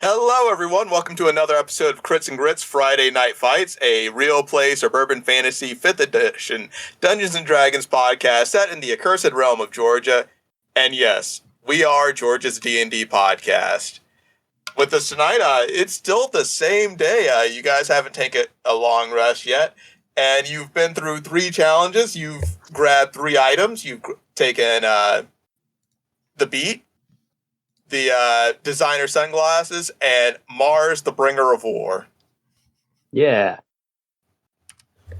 Hello, everyone. Welcome to another episode of Crits and Grits Friday Night Fights, a real play suburban fantasy 5th edition Dungeons & Dragons podcast set in the accursed realm of Georgia. And yes, we are Georgia's D&D podcast. With us tonight, it's still the same day. You guys haven't taken a long rest yet, and you've been through 3 challenges. You've grabbed 3 items. You've taken the beat, the designer sunglasses, and Mars, the bringer of war. Yeah.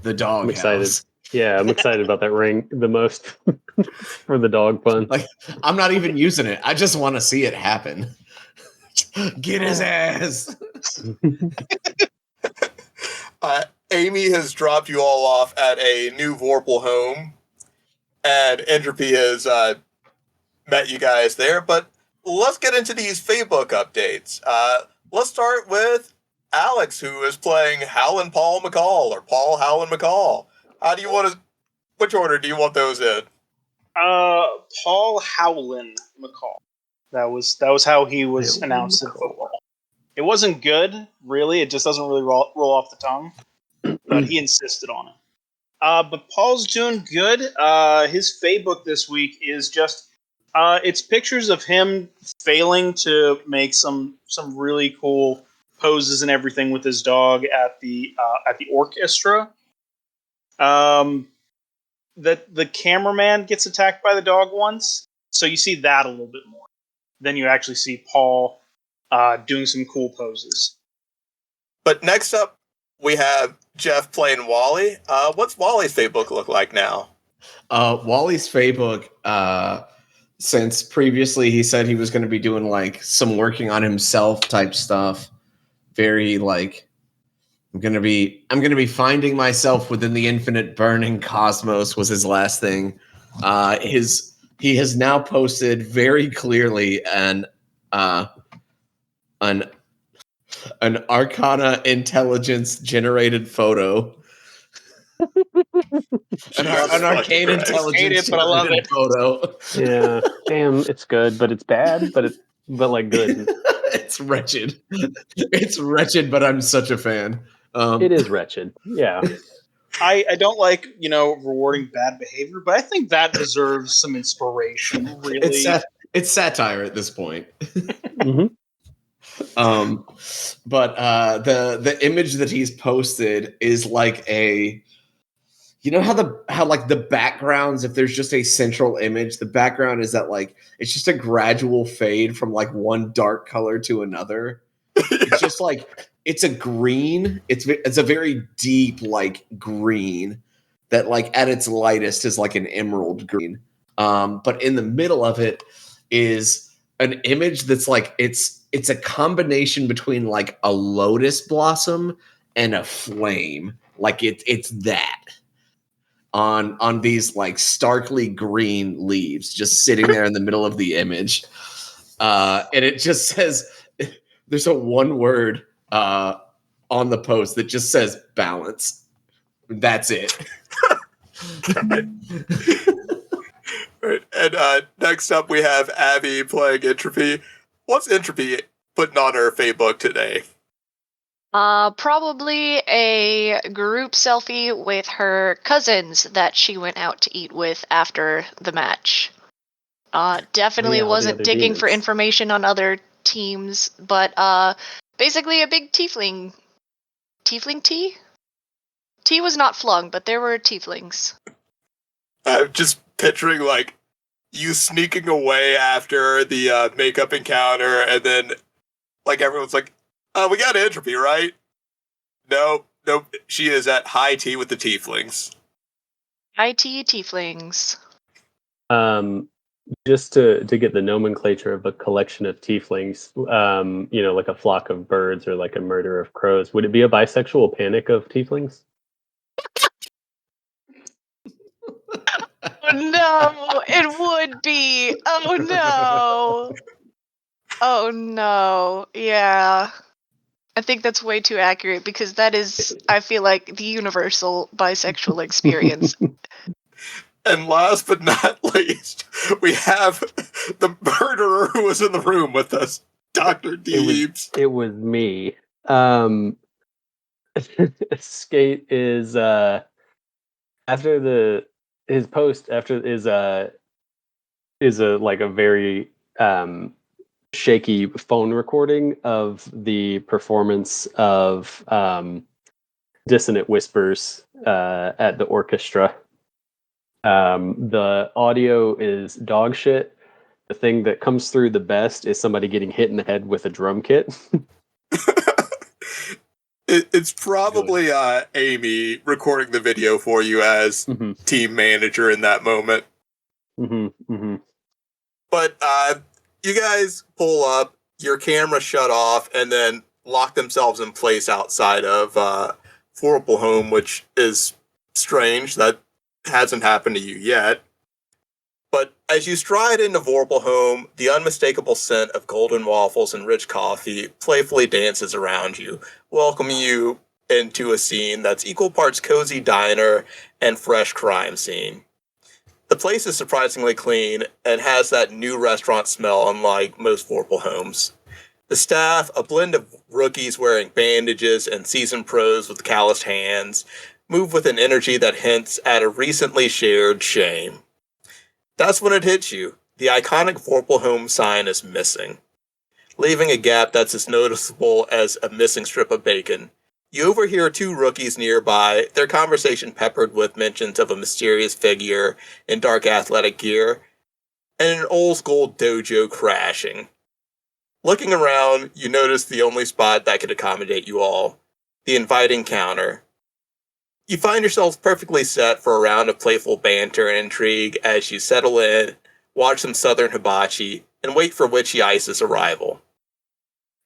The dog I'm excited. house. Yeah, I'm excited about that ring the most for the dog pun. Like, I'm not even using it. I just want to see it happen. Get his ass. Amy has dropped you all off at a new Vorpal Home, and Entropy has met you guys there, but let's get into these Facebook updates. Let's start with Alex, who is playing Howlin' Paul McCall, or Paul Howlin' McCall. How do you want to... Which order do you want those in? Paul Howlin' McCall. That was how he was announced in football. It wasn't good, really. It just doesn't really roll off the tongue. But he insisted on it. But Paul's doing good. His Facebook this week is just... it's pictures of him failing to make some really cool poses and everything with his dog at the orchestra. That the cameraman gets attacked by the dog once, so you see that a little bit more. Then you actually see Paul doing some cool poses. But next up, we have Jeff playing Wally. What's Wally's Facebook look like now? Wally's Facebook, since previously he said he was going to be doing like some working on himself type stuff. Very like, I'm gonna be finding myself within the infinite burning cosmos was his last thing. He has now posted very clearly an Arcana intelligence generated photo. an arcane intelligence but I love it. photo. Yeah, damn, it's good, but it's bad, but like good. It's wretched. It's wretched, but I'm such a fan. It is wretched. Yeah. I don't like, rewarding bad behavior, but I think that deserves some inspiration, really. It's satire at this point. Mm-hmm. But the image that he's posted is like a, how like the backgrounds, if there's just a central image, the background is that like it's just a gradual fade from like one dark color to another. It's just like it's a green. It's a very deep like green that like at its lightest is like an emerald green. But in the middle of it is an image that's like it's a combination between like a lotus blossom and a flame. Like it's that on these like starkly green leaves just sitting there in the middle of the image. And it just says there's a one word on the post that just says balance. That's it. Right. And next up, we have Abby playing Entropy. What's Entropy putting on her Facebook today? Probably a group selfie with her cousins that she went out to eat with after the match. Definitely wasn't digging for information on other teams, but basically a big tiefling tea? Tea was not flung, but there were tieflings. I'm just picturing, like, you sneaking away after the makeup encounter, and then, like, everyone's like, we got Entropy, right? Nope, she is at high tea with the tieflings. High tea tieflings. Just to get the nomenclature of a collection of tieflings, like a flock of birds or like a murder of crows, would it be a bisexual panic of tieflings? Oh no, it would be. Oh no, yeah. I think that's way too accurate because that is, I feel like, the universal bisexual experience. And last but not least, we have the murderer who was in the room with us. Dr. Deebs. It was me. Skate is after his post after is a like a very shaky phone recording of the performance of Dissonant Whispers at the orchestra. The audio is dog shit. The thing that comes through the best is somebody getting hit in the head with a drum kit. It's probably Amy recording the video for you as team manager in that moment. But you guys pull up, your camera shut off, and then lock themselves in place outside of Vorpal Home, which is strange. That hasn't happened to you yet. But as you stride into Vorpal Home, the unmistakable scent of golden waffles and rich coffee playfully dances around you, welcoming you into a scene that's equal parts cozy diner and fresh crime scene. The place is surprisingly clean and has that new restaurant smell unlike most Vorpal homes. The staff, a blend of rookies wearing bandages and seasoned pros with calloused hands, move with an energy that hints at a recently shared shame. That's when it hits you. The iconic Vorpal Home sign is missing, leaving a gap that's as noticeable as a missing strip of bacon. You overhear two rookies nearby, their conversation peppered with mentions of a mysterious figure in dark athletic gear, and an old-school dojo crashing. Looking around, you notice the only spot that could accommodate you all, the inviting counter. You find yourselves perfectly set for a round of playful banter and intrigue as you settle in, watch some southern hibachi, and wait for Withcy Ice's arrival.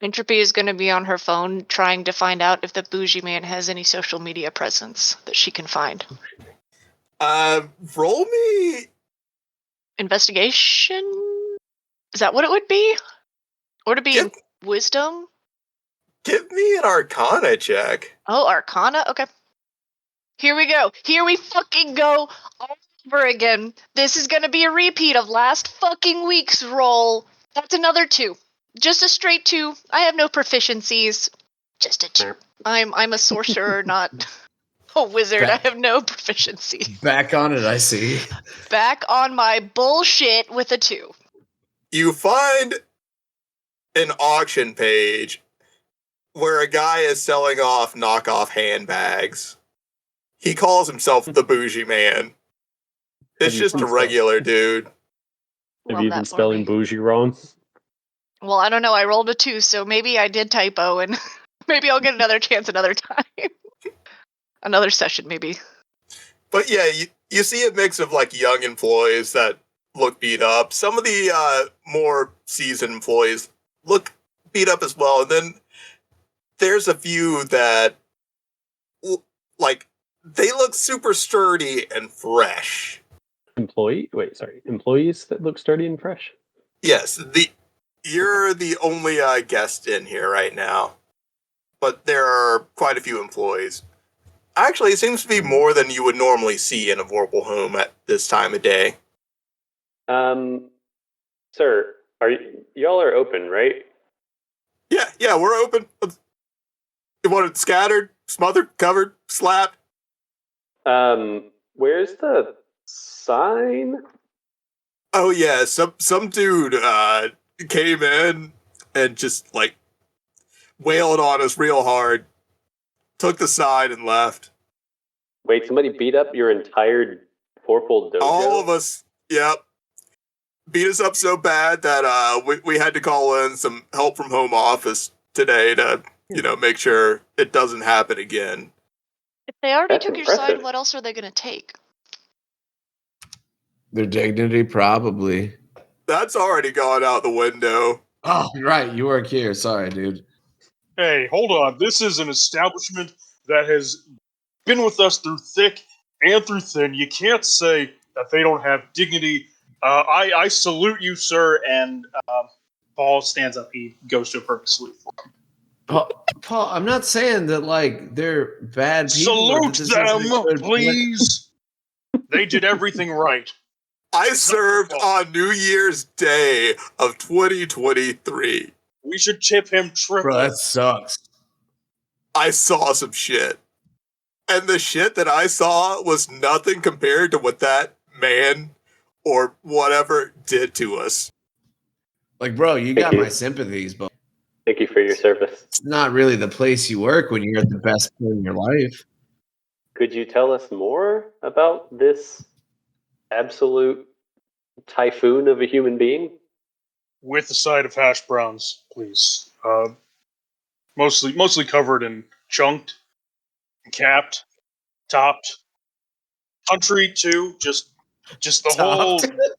Entropy is going to be on her phone trying to find out if the bougie man has any social media presence that she can find. Roll me... Investigation? Is that what it would be? Or to be wisdom? Give me an Arcana check. Oh, Arcana? Okay. Here we go. Here we fucking go all over again. This is going to be a repeat of last fucking week's roll. That's another 2. Just a straight 2. I have no proficiencies. Just a 2. I'm a sorcerer, not a wizard. I have no proficiency. Back on it, I see. Back on my bullshit with a 2. You find an auction page where a guy is selling off knockoff handbags. He calls himself the bougie man. It's just a regular dude. Have you been spelling bougie wrong? Well, I don't know. I rolled a 2, so maybe I did typo, and maybe I'll get another chance another time. Another session, maybe. But yeah, you see a mix of like young employees that look beat up. Some of the more seasoned employees look beat up as well. And then there's a few that, like, they look super sturdy and fresh. Employees that look sturdy and fresh? Yes, you're the only guest in here right now. But there are quite a few employees. Actually, it seems to be more than you would normally see in a Vorpal Home at this time of day. Sir, y'all are open, right? Yeah, we're open. You want it scattered, smothered, covered, slapped? Where's the sign? Oh yeah, some dude came in and just like wailed on us real hard. Took the sign and left. Wait, somebody beat up your entire Vorpal dojo? All of us, yep. Beat us up so bad that we had to call in some help from home office today to, make sure it doesn't happen again. If they already took your sign, what else are they going to take? Their dignity, probably. That's already gone out the window. Oh, right. You work here. Sorry, dude. Hey, hold on. This is an establishment that has been with us through thick and through thin. You can't say that they don't have dignity. I salute you, sir. And Paul stands up. He goes to a perfect salute for him. Paul, I'm not saying that, like, they're bad people. Salute them, please. They did everything right. I served on New Year's Day of 2023. We should tip him triple. Bro, that sucks. I saw some shit. And the shit that I saw was nothing compared to what that man or whatever did to us. Like, bro, you got my sympathies, but Thank you for your service. it's not really the place you work when you're at the best point in your life. Could you tell us more about this absolute typhoon of a human being? With a side of hash browns, please. Mostly covered in chunked, capped, topped. Country too, just the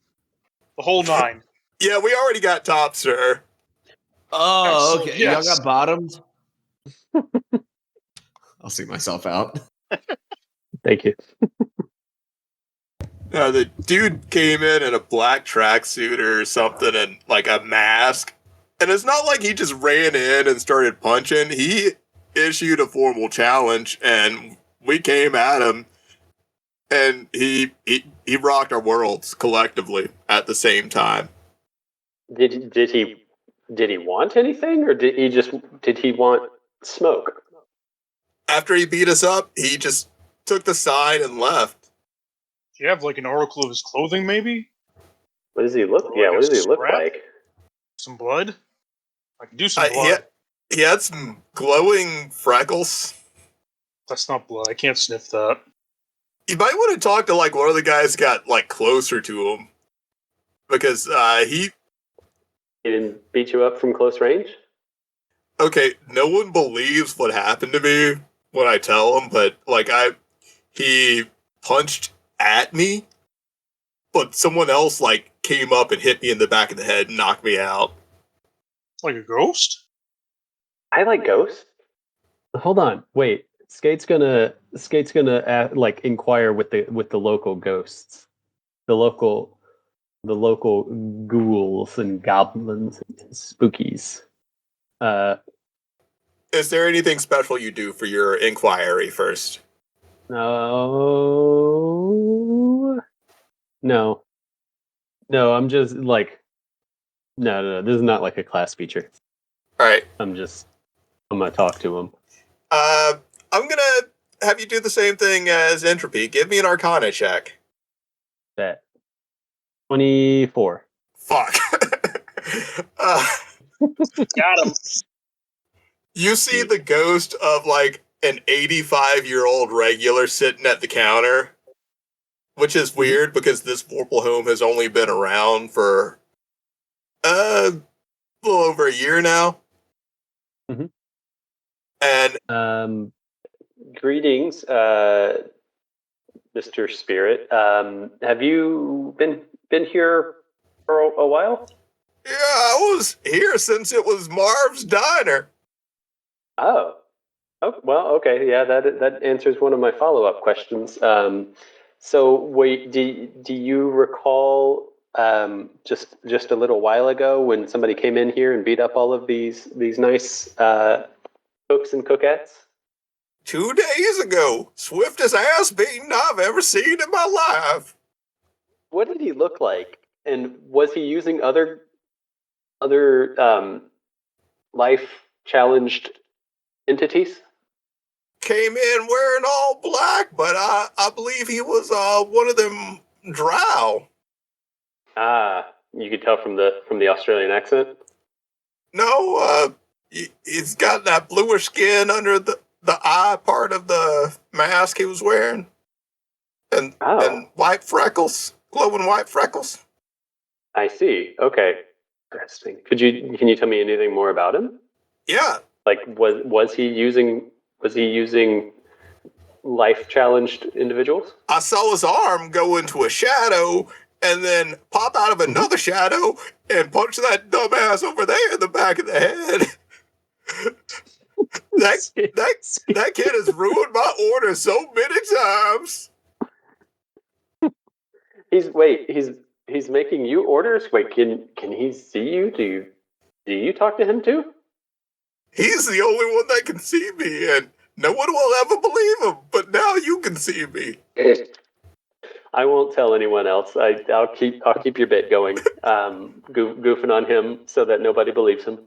whole nine. Yeah, we already got top, sir. Oh, Excellent, okay. yes. Y'all got bottoms? I'll see myself out. Thank you. The dude came in a black tracksuit or something and like a mask. And it's not like he just ran in and started punching. He issued a formal challenge and we came at him and he rocked our worlds collectively at the same time. Did he want anything, or did he want smoke? After he beat us up, he just took the sign and left. Do you have like an article of his clothing, maybe? What does he look? Or Yeah, like what a does he look scrap? like? Some blood? I can do some He blood. had some glowing freckles. That's not blood. I can't sniff that. You might want to talk to like one of the guys that got like closer to him. Because He didn't beat you up from close range? okay, no one believes what happened to me when I tell them, but like he punched at me, but someone else like came up and hit me in the back of the head and knocked me out. Like a ghost? I like ghosts. Hold on, wait. Skate's gonna like inquire with the local ghosts, the local ghouls and goblins and spookies. Is there anything special you do for your inquiry first? No. I'm just like no. This is not like a class feature. All right. I'm gonna talk to him. I'm gonna have you do the same thing as Entropy. Give me an Arcana check. That 24. Fuck. uh, Got him. you see the ghost of like an 85-year-old regular sitting at the counter, which is weird because this Vorpal Home has only been around for a little over a year now. Mm-hmm. And greetings, Mr. Spirit. Have you been here for a while? yeah, I was here since it was Marv's Diner. Oh, well, okay, yeah, that answers one of my follow-up questions. So wait, do you recall just a little while ago when somebody came in here and beat up all of these nice cooks and cookettes? 2 days ago, swiftest ass beating I've ever seen in my life. What did he look like? And was he using other life challenged entities? Came in wearing all black, but I believe he was one of them drow. Ah, you could tell from the Australian accent. No, he's got that bluish skin under the eye part of the mask he was wearing, and white freckles, glowing white freckles. I see. Okay, interesting. Can you tell me anything more about him? Yeah. Like, was he using life challenged individuals? I saw his arm go into a shadow and then pop out of another shadow and punch that dumbass over there in the back of the head. that kid has ruined my order so many times. He's making you orders? Wait, can he see you? Do you talk to him too? He's the only one that can see me, and no one will ever believe him, but now you can see me. I won't tell anyone else. I'll keep your bit going, goofing on him so that nobody believes him.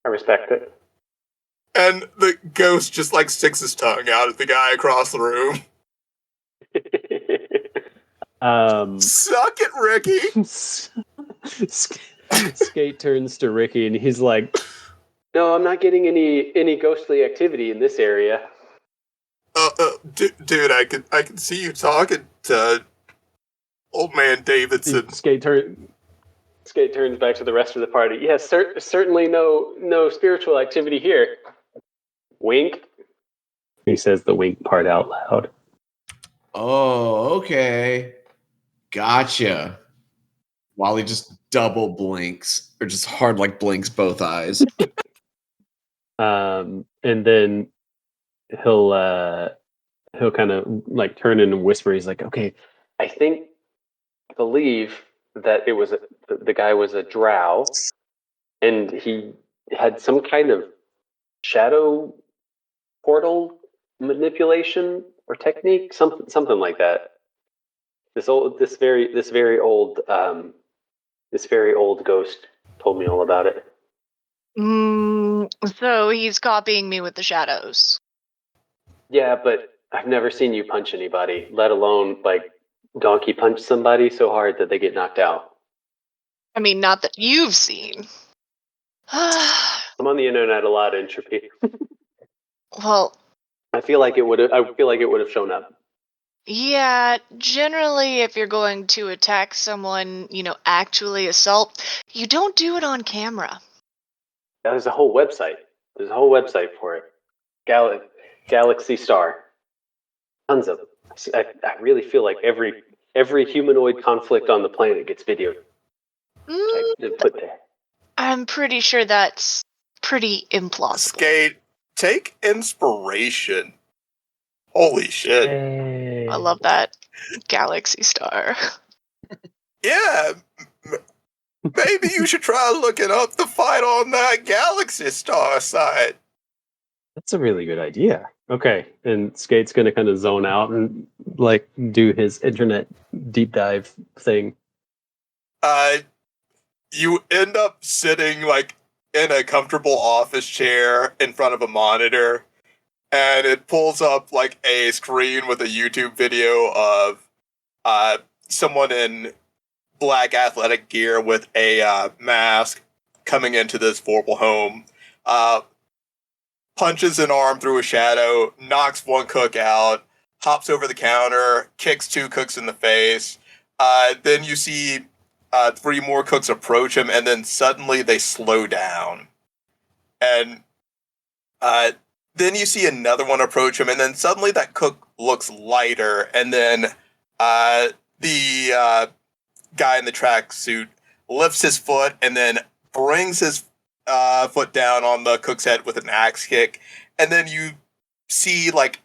I respect it. And the ghost just like sticks his tongue out at the guy across the room. Suck it, Ricky! Skate turns to Ricky and he's like, No, I'm not getting any ghostly activity in this area. Dude, I can see you talking to old man Davidson. Skate turns back to the rest of the party. Yes, certainly no spiritual activity here. Wink. He says the wink part out loud. Oh, okay. Gotcha. While he just double blinks, or just hard like blinks both eyes. And then he'll kind of like turn and whisper. He's like, okay, I believe that the guy was a drow, and he had some kind of shadow portal manipulation or technique, something like that. This very old ghost told me all about it. So he's copying me with the shadows. Yeah, but I've never seen you punch anybody, let alone like donkey punch somebody so hard that they get knocked out. I mean, not that you've seen. I'm on the internet a lot, Entropy. Well, I feel like it would have shown up. yeah, generally if you're going to attack someone, actually assault, you don't do it on camera. There's a whole website. There's a whole website for it. Galaxy Star. Tons of them. I really feel like every humanoid conflict on the planet gets videoed. Put there. I'm pretty sure that's pretty implausible. Skate, take inspiration. Holy shit. hey. I love that. Galaxy Star. Yeah, maybe you should try looking up the fight on that Galaxy Star site. That's a really good idea. Okay, and Skate's gonna kind of zone out and like do his internet deep dive thing. You end up sitting like in a comfortable office chair in front of a monitor, and it pulls up like a screen with a YouTube video of someone in black athletic gear with a mask coming into this Vorpal home. Punches an arm through a shadow, knocks one cook out, hops over the counter, kicks two cooks in the face. Then you see three more cooks approach him, and then suddenly they slow down. And then you see another one approach him, and then suddenly that cook looks lighter, and then the guy in the tracksuit lifts his foot and then brings his foot down on the cook's head with an axe kick, and then you see like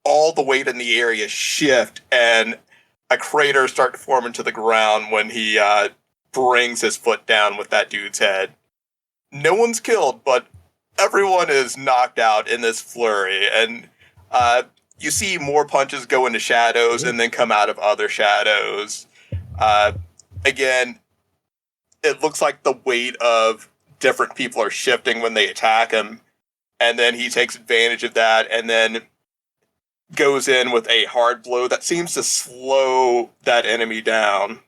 all the weight in the area shift, and a crater start to form into the ground when he brings his foot down with that dude's head. No one's killed, but everyone is knocked out in this flurry, and you see more punches go into shadows and then come out of other shadows. Again, it looks like the weight of different people are shifting when they attack him, and then he takes advantage of that and then goes in with a hard blow that seems to slow that enemy down.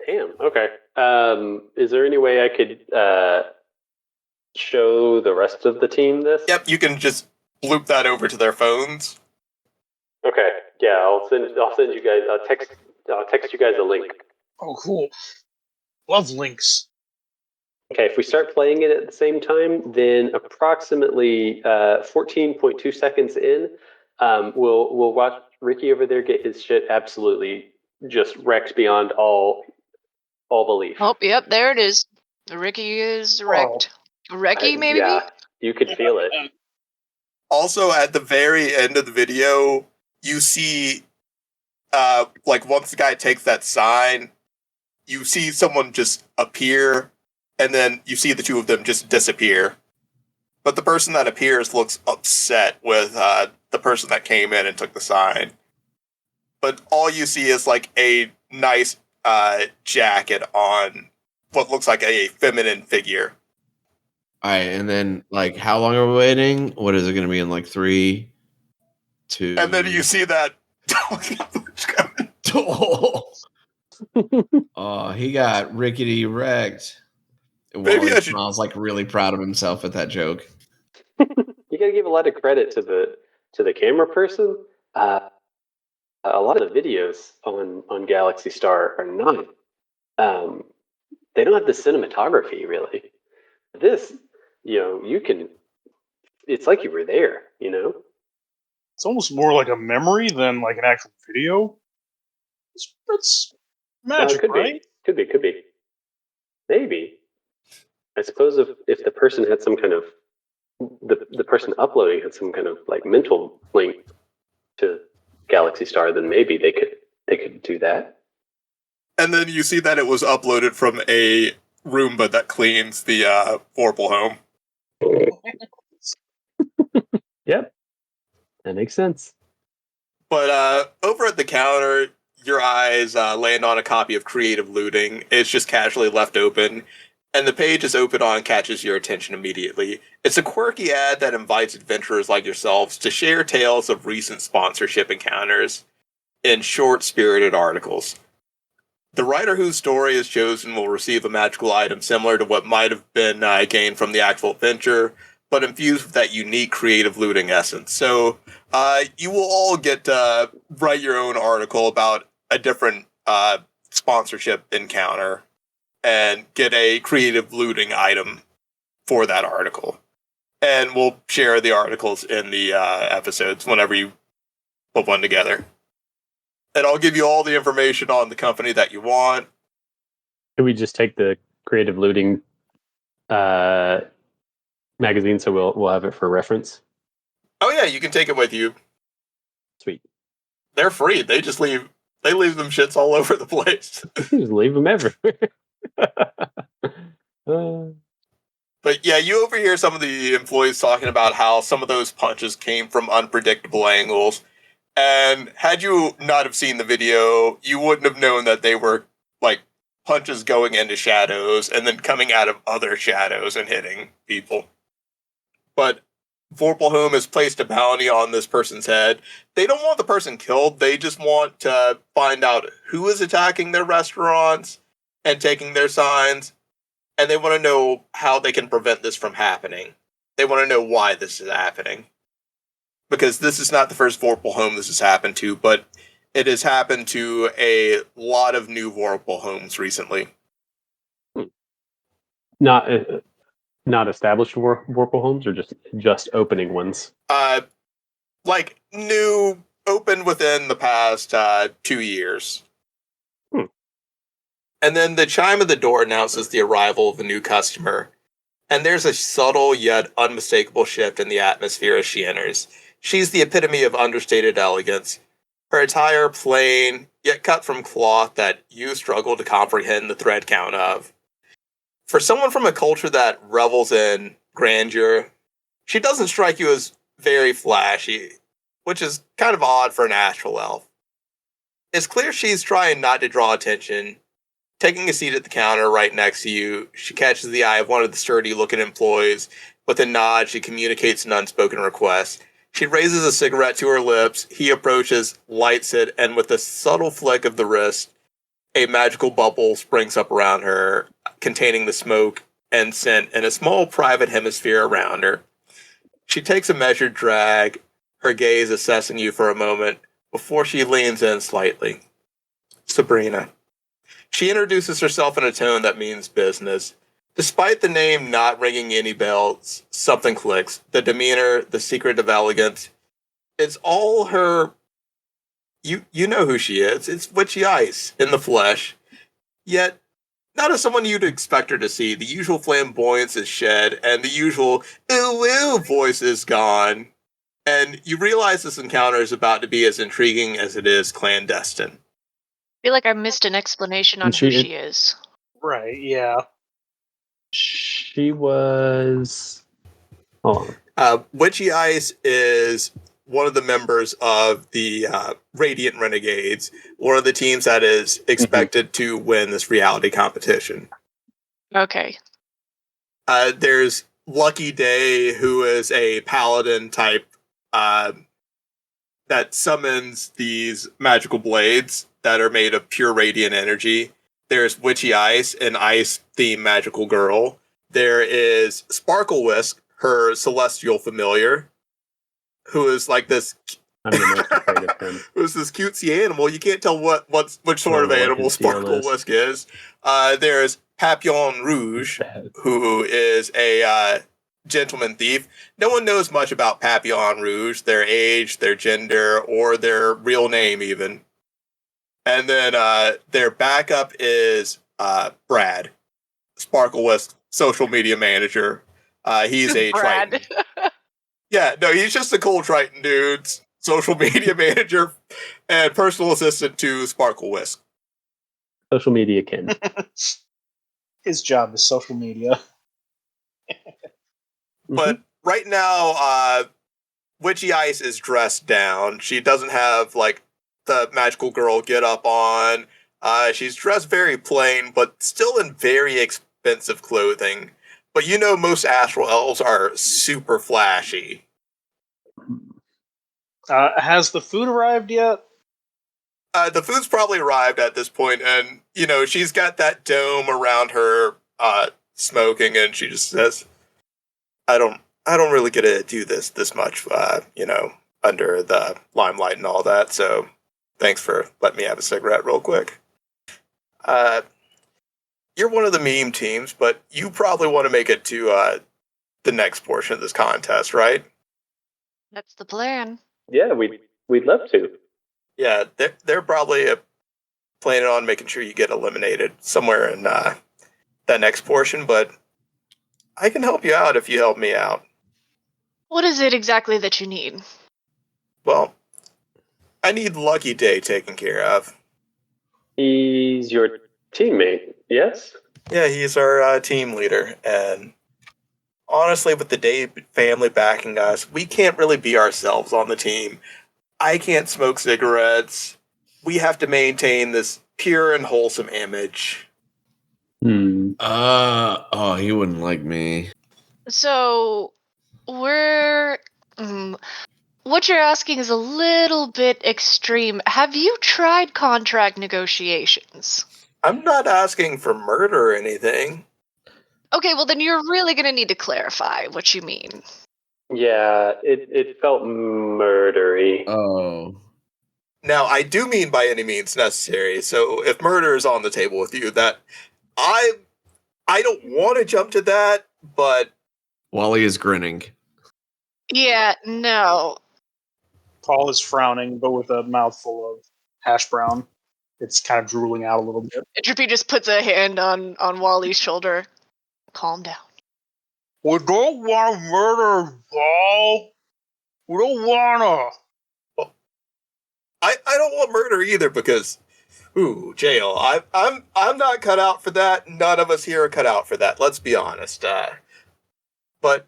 Damn. Okay. Is there any way I could show the rest of the team this? Yep, you can just loop that over to their phones. Okay. Yeah, I'll send you guys. I'll text you guys a link. Oh, cool. Love links. Okay, if we start playing it at the same time, then approximately 14.2 seconds in, we'll watch Ricky over there get his shit absolutely just wrecked beyond all belief. Oh, yep, there it is. Ricky is wrecked. Wrecky, maybe? Yeah, you could feel it. Also, at the very end of the video, you see, like, once the guy takes that sign, you see someone just appear, and then you see the two of them just disappear. But the person that appears looks upset with the person that came in and took the sign. But all you see is, like, a nice jacket on what looks like a feminine figure. All right, and then like, how long are we waiting? What is it going to be in like 3, 2? And then you see that. Oh, he got rickety wrecked. Maybe I should. Smiles like really proud of himself at that joke. You gotta give a lot of credit to the camera person. A lot of the videos on Galaxy Star are not. They don't have the cinematography really. This, you can. It's like you were there. It's almost more like a memory than like an actual video. That's magic, could right? be. Could be. Maybe. I suppose if the person had some kind of the person uploading had some kind of like mental link to Galaxy Star, then maybe they could do that. And then you see that it was uploaded from a Roomba that cleans the Vorpal Home. Yep. That makes sense. But over at the counter, your eyes land on a copy of Creative Looting. It's just casually left open, and the page is open on catches your attention immediately. It's a quirky ad that invites adventurers like yourselves to share tales of recent sponsorship encounters in short, spirited articles. The writer whose story is chosen will receive a magical item similar to what might have been gained from the actual adventure, but infused with that unique creative looting essence. So you will all get to write your own article about a different sponsorship encounter and get a creative looting item for that article. And we'll share the articles in the episodes whenever you put one together. And I'll give you all the information on the company that you want. Can we just take the creative looting magazine so we'll have it for reference? Oh yeah, you can take it with you. Sweet. They're free. They leave them shits all over the place. Just leave them everywhere. But yeah, you overhear some of the employees talking about how some of those punches came from unpredictable angles. And had you not have seen the video, you wouldn't have known that they were like punches going into shadows and then coming out of other shadows and hitting people. But Vorpal Home has placed a bounty on this person's head. They don't want the person killed. They just want to find out who is attacking their restaurants and taking their signs. And they want to know how they can prevent this from happening. They want to know why this is happening. Because this is not the first Vorpal Home this has happened to, but it has happened to a lot of new Vorpal Homes recently. Not established Vorpal Homes, or just opening ones? Like new, opened within the past 2 years. And then the chime of the door announces the arrival of a new customer. And there's a subtle yet unmistakable shift in the atmosphere as she enters. She's the epitome of understated elegance. Her attire plain, yet cut from cloth that you struggle to comprehend the thread count of. For someone from a culture that revels in grandeur, she doesn't strike you as very flashy, which is kind of odd for an astral elf. It's clear she's trying not to draw attention. Taking a seat at the counter right next to you, she catches the eye of one of the sturdy-looking employees. With a nod, she communicates an unspoken request. She raises a cigarette to her lips. He approaches, lights it, and with a subtle flick of the wrist, a magical bubble springs up around her, containing the smoke and scent in a small private hemisphere around her. She takes a measured drag, her gaze assessing you for a moment, before she leans in slightly. Sabrina. She introduces herself in a tone that means business. Despite the name not ringing any bells, something clicks. The demeanor, the secret of elegance. It's all her... You know who she is. It's Withcy Ice, in the flesh. Yet, not as someone you'd expect her to see. The usual flamboyance is shed, and the usual ooh-ooh voice is gone. And you realize this encounter is about to be as intriguing as it is clandestine. I feel like I missed an explanation on who she is. Right, yeah. She was... Hold on. Withcy Ice is one of the members of the Radiant Renegades, one of the teams that is expected to win this reality competition. Okay. There's Lucky Day, who is a paladin type that summons these magical blades that are made of pure radiant energy. There's Witchy Ice, an ice-themed magical girl. There is Sparkle Whisk, her celestial familiar, who is like this. I'm the most afraid of him. Who's this cutesy animal? You can't tell which sort of animal Sparkle Whisk is. There's Papillon Rouge, who is a gentleman thief. No one knows much about Papillon Rouge, their age, their gender, or their real name even. And then their backup is Brad, Sparkle Whisk social media manager. He's a Brad. Triton. Yeah, no, he's just a cool Triton dude, social media manager and personal assistant to Sparkle Whisk. Social media kin. His job is social media. But right now, Witchy Ice is dressed down. She doesn't have, like, the magical girl get up on. She's dressed very plain, but still in very expensive clothing. But you know most astral elves are super flashy. Has the food arrived yet? The food's probably arrived at this point, and, you know, she's got that dome around her smoking, and she just says, I don't really get to do this much, you know, under the limelight and all that, so thanks for letting me have a cigarette real quick. You're one of the meme teams, but you probably want to make it to the next portion of this contest, right? That's the plan. Yeah, we'd love to. Yeah, they're probably planning on making sure you get eliminated somewhere in that next portion, but I can help you out if you help me out. What is it exactly that you need? Well, I need Lucky Day taken care of. He's your teammate, yes? Yeah, he's our team leader, and honestly, with the Day family backing us, we can't really be ourselves on the team. I can't smoke cigarettes. We have to maintain this pure and wholesome image. He wouldn't like me. So, we're... what you're asking is a little bit extreme. Have you tried contract negotiations? I'm not asking for murder or anything. Okay, well then you're really going to need to clarify what you mean. Yeah, it felt murdery. Oh. Now, I do mean by any means necessary, so if murder is on the table with you, that I don't want to jump to that, but... Wally is grinning. Yeah, no. Paul is frowning, but with a mouthful of hash brown. It's kind of drooling out a little bit. Drippy just puts a hand on Wally's shoulder. Calm down. We don't want to murder, Paul. We don't want to. I don't want murder either because, jail. I'm not cut out for that. None of us here are cut out for that. Let's be honest. But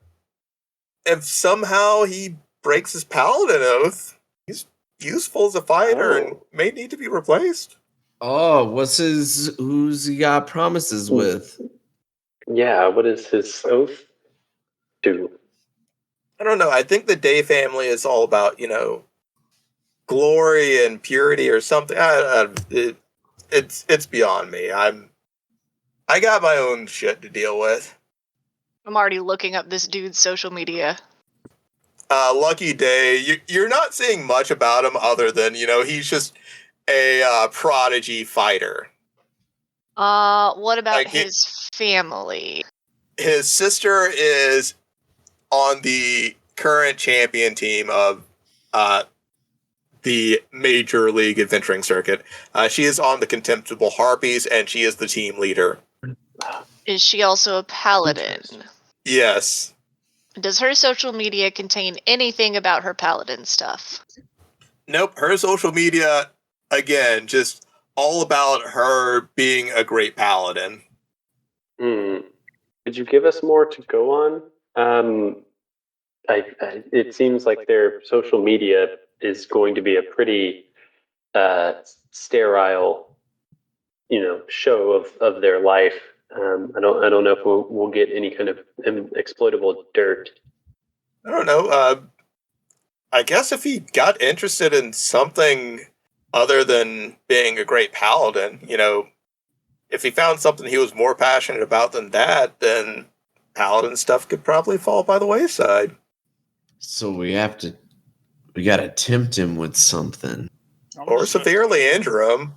if somehow he breaks his paladin oath, he's useful as a fighter and may need to be replaced. Oh, who's he got promises with? Yeah, what is his oath to? I don't know. I think the Day family is all about, you know, glory and purity or something. It's beyond me. I got my own shit to deal with. I'm already looking up this dude's social media. Lucky Day, you're not seeing much about him other than, you know, he's just a prodigy fighter. What about his family? His sister is on the current champion team of the Major League Adventuring Circuit. She is on the Contemptible Harpies, and she is the team leader. Is she also a paladin? Yes. Does her social media contain anything about her paladin stuff? Nope. Her social media, again, just all about her being a great paladin. Could you give us more to go on? It seems like their social media is going to be a pretty sterile, you know, show of their life. I don't know if we'll get any kind of exploitable dirt. I don't know. I guess if he got interested in something other than being a great paladin, if he found something he was more passionate about than that, then paladin stuff could probably fall by the wayside. So we gotta tempt him with something. Or severely injure him.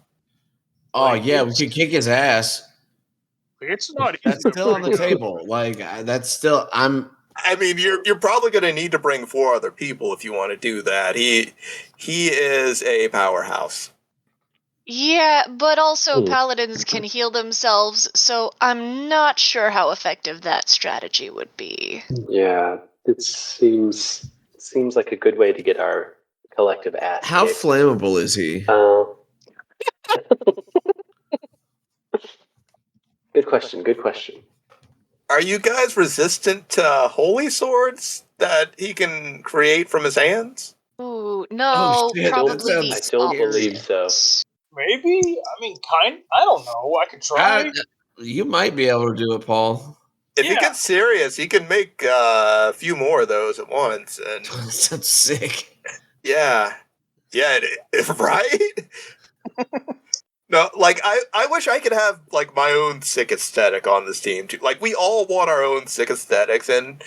Oh yeah, we could kick his ass. It's not. That's still on the table. That's still. I mean, you're probably going to need to bring 4 other people if you want to do that. He is a powerhouse. Yeah, but also paladins can heal themselves, so I'm not sure how effective that strategy would be. Yeah, it seems like a good way to get our collective ass How kicked. flammable is he? Good question. Are you guys resistant to holy swords that he can create from his hands? Ooh, no, shit, probably the I don't believe so. Maybe. I mean, I don't know. I could try. You might be able to do it, Paul. If he gets serious, he can make a few more of those at once. And that's sick. Yeah, right? No, I wish I could have my own sick aesthetic on this team too. We all want our own sick aesthetics, and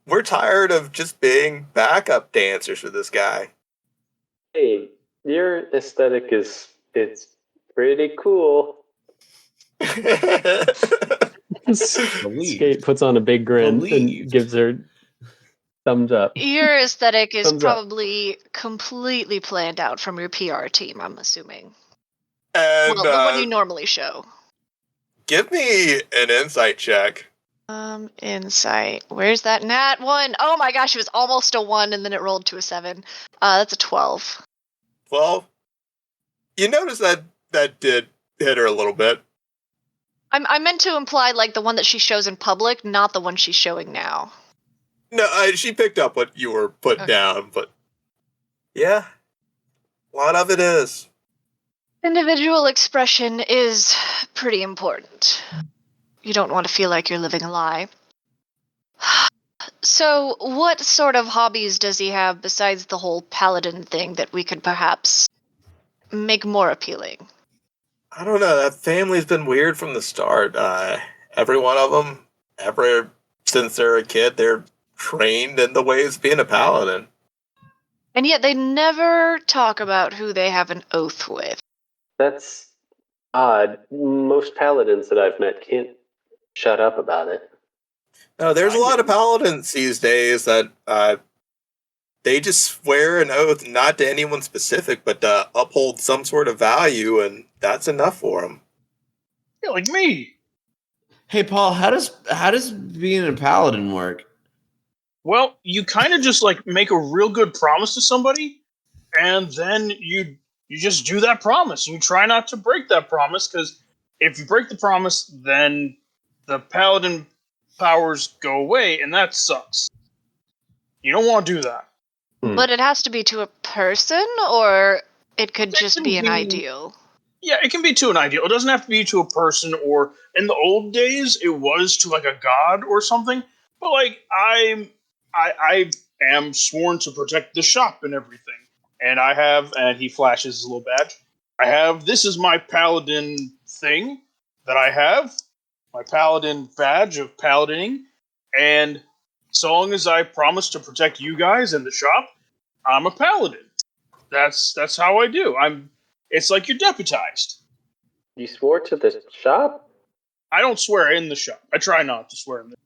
we're tired of just being backup dancers for this guy. Hey, your aesthetic it's pretty cool. Skate puts on a big grin and gives her thumbs up. Your aesthetic is probably completely planned out from your PR team, I'm assuming. And the one you normally show. Give me an insight check. Insight. Where's that nat 1? Oh my gosh, it was almost a 1 and then it rolled to a 7. That's a 12. Well, you notice that did hit her a little bit. I meant to imply the one that she shows in public, not the one she's showing now. No, she picked up what you were putting down, but yeah, a lot of it is. Individual expression is pretty important. You don't want to feel like you're living a lie. So, what sort of hobbies does he have besides the whole paladin thing that we could perhaps make more appealing? I don't know. That family's been weird from the start. Every one of them, ever since they're a kid, they're trained in the ways of being a paladin. And yet they never talk about who they have an oath with. That's odd. Most paladins that I've met can't shut up about it. No, there's a lot of paladins these days that they just swear an oath not to anyone specific, but to uphold some sort of value, and that's enough for them. Yeah, like me. Hey, Paul, how does being a paladin work? Well, you kind of just make a real good promise to somebody, and then you just do that promise. You try not to break that promise, because if you break the promise, then the paladin powers go away, and that sucks. You don't want to do that. But it has to be to a person, or it could just be an ideal? Yeah, it can be to an ideal. It doesn't have to be to a person, or in the old days, it was to a god or something. But I am sworn to protect the shop and everything. And I have, and he flashes his little badge. This is my paladin thing that I have. My paladin badge of paladining. And so long as I promise to protect you guys and the shop, I'm a paladin. That's how I do. It's like you're deputized. You swore to the shop? I don't swear in the shop. I try not to swear in the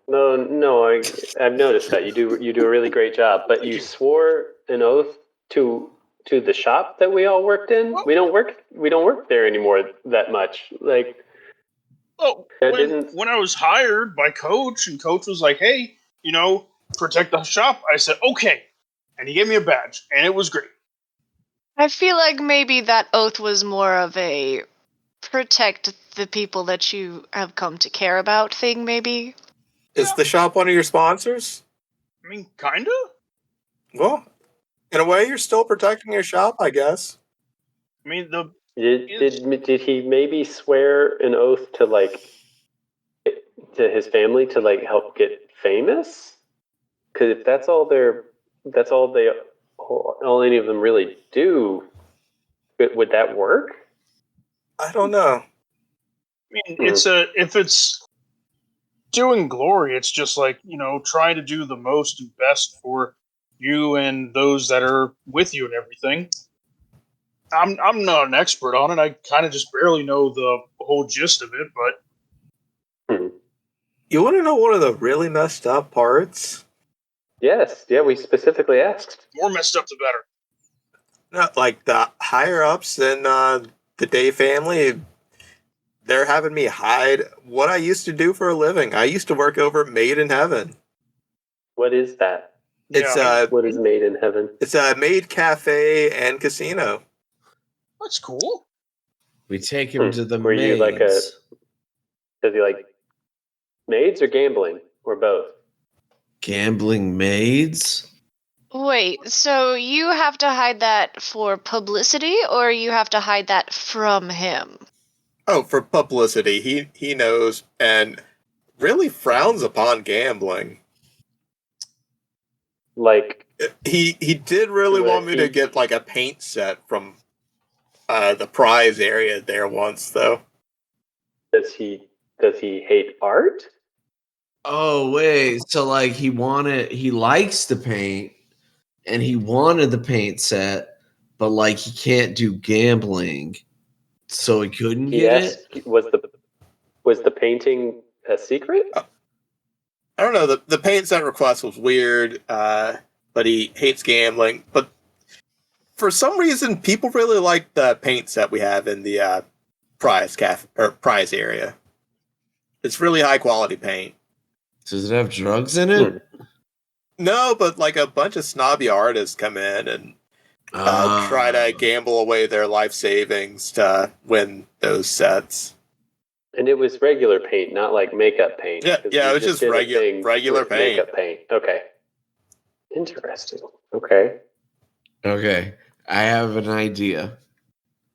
No, I've noticed that you do a really great job. But you swore an oath to the shop that we all worked in. We don't work there anymore that much. When I was hired by Coach, and Coach was like, "Hey, protect the shop," I said, "Okay," and he gave me a badge, and it was great. I feel like maybe that oath was more of a protect the people that you have come to care about thing, maybe. Is the shop one of your sponsors? I mean, kinda. Well, in a way, you're still protecting your shop, I guess. I mean, did he maybe swear an oath to to his family to like help get famous? Because if that's all any of them really do, would that work? I don't know. I mean, if it's doing glory, it's just like, trying to do the most and best for you and those that are with you and everything. I'm not an expert on it. I kind of just barely know the whole gist of it, but You want to know one of the really messed up parts? Yes, yeah, we specifically asked. more messed up the better. Not like the higher ups in the Day family. They're having me hide what I used to do for a living. I used to work over at Made in Heaven. What is that? It's What is Made in Heaven? It's a maid cafe and casino. That's cool. We take him to the Were maids. you like does he like maids or gambling or both? Gambling maids? Wait, so you have to hide that for publicity, or you have to hide that from him? Oh, for publicity. He knows and really frowns upon gambling. Like He did really want me to get like a paint set from the prize area there once, though. does he hate art? Oh wait, so like he likes to paint and he wanted the paint set, but like he can't do gambling, so he couldn't get it. Was the painting a secret? I don't know, the paint set request was weird, but he hates gambling. But for some reason, people really like the paint set we have in the prize area. It's really high quality paint. Does it have drugs in it? No, but like a bunch of snobby artists come in and try to gamble away their life savings to win those sets. And it was regular paint, not like makeup paint. Yeah, it was just regular paint. Makeup paint. Okay. Interesting. Okay. Okay, I have an idea.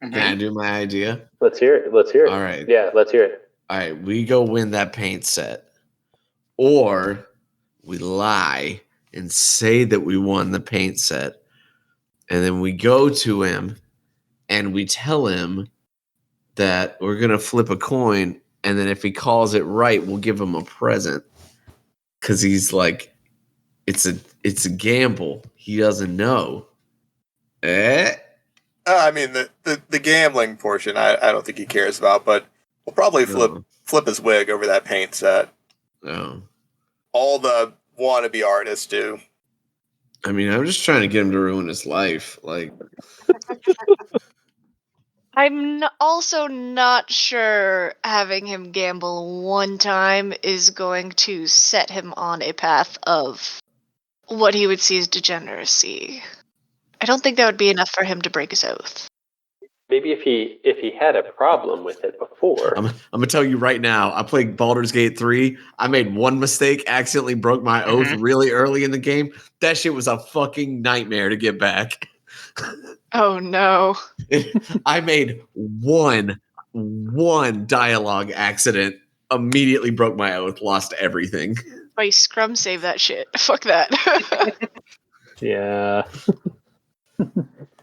Can I do my idea? Let's hear it. All right. Yeah, let's hear it. All right, we go win that paint set. Or we lie and say that we won the paint set. And then we go to him and we tell him that we're going to flip a coin. And then if he calls it right, we'll give him a present. Because he's like, it's a gamble. He doesn't know. I mean, the gambling portion, I don't think he cares about, but we'll probably flip his wig over that paint set. No. All the wannabe artists do. I mean, I'm just trying to get him to ruin his life. Like, I'm also not sure having him gamble one time is going to set him on a path of what he would see as degeneracy. I don't think that would be enough for him to break his oath. Maybe if he had a problem with it before. I'm gonna tell you right now. I played Baldur's Gate 3. I made one mistake, accidentally broke my oath really early in the game. That shit was a fucking nightmare to get back. Oh no! I made one dialogue accident. Immediately broke my oath. Lost everything. Why scrum save that shit? Fuck that. Yeah.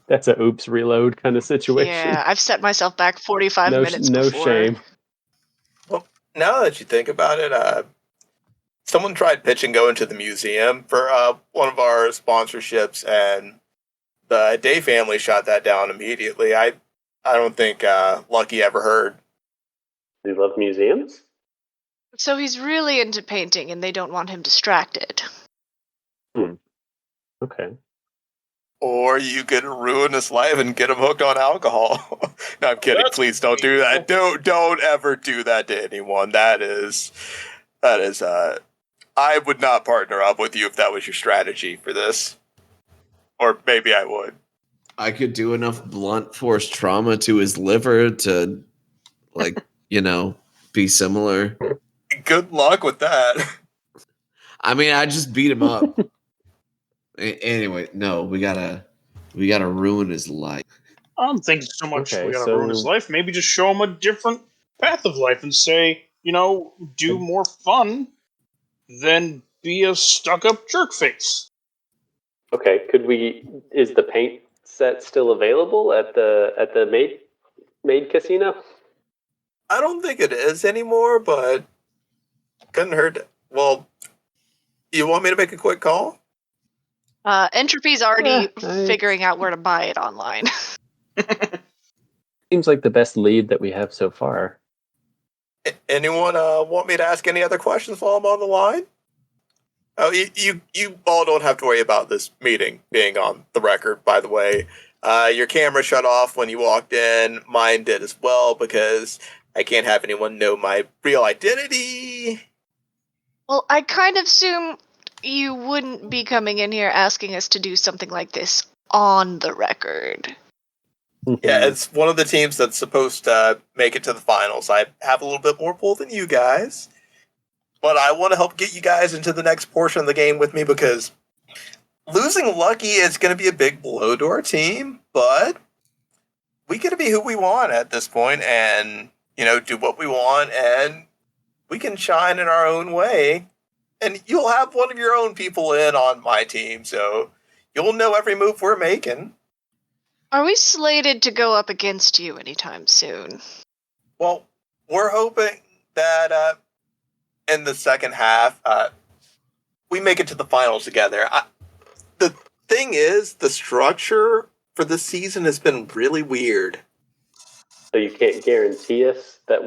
That's a oops reload kind of situation. Yeah, I've set myself back 45 minutes no before. shame. Well, now that you think about it, someone tried pitching going to the museum for one of our sponsorships, and the Day family shot that down immediately. I don't think Lucky ever heard. Do you love museums? So he's really into painting, and they don't want him distracted. Okay. Or you could ruin his life and get him hooked on alcohol. No, I'm kidding. Please don't do that. Don't ever do that to anyone. That is. I would not partner up with you if that was your strategy for this. Or maybe I would. I could do enough blunt force trauma to his liver to, like, be similar. Good luck with that. I mean, I just beat him up. Anyway, no, we gotta ruin his life. I don't think so much Okay, we gotta ruin his life. Maybe just show him a different path of life and say, do more fun than be a stuck-up jerkface. Okay, is the paint set still available at the maid casino? I don't think it is anymore, but couldn't hurt. Well, you want me to make a quick call? Entropy's already Yeah, figuring out where to buy it online. Seems like the best lead that we have so far. Anyone want me to ask any other questions while I'm on the line? Oh, you all don't have to worry about this meeting being on the record, by the way. Your camera shut off when you walked in. Mine did as well, because I can't have anyone know my real identity. Well, I kind of assume you wouldn't be coming in here asking us to do something like this on the record. Yeah, it's one of the teams that's supposed to make it to the finals. I have a little bit more pull than you guys, but I want to help get you guys into the next portion of the game with me, because losing Lucky is going to be a big blow to our team, but we get to be who we want at this point and, do what we want, and we can shine in our own way. And you'll have one of your own people in on my team, so you'll know every move we're making. Are we slated to go up against you anytime soon? Well, we're hoping that in the second half, we make it to the finals together. The thing is, the structure for this season has been really weird. So you can't guarantee us that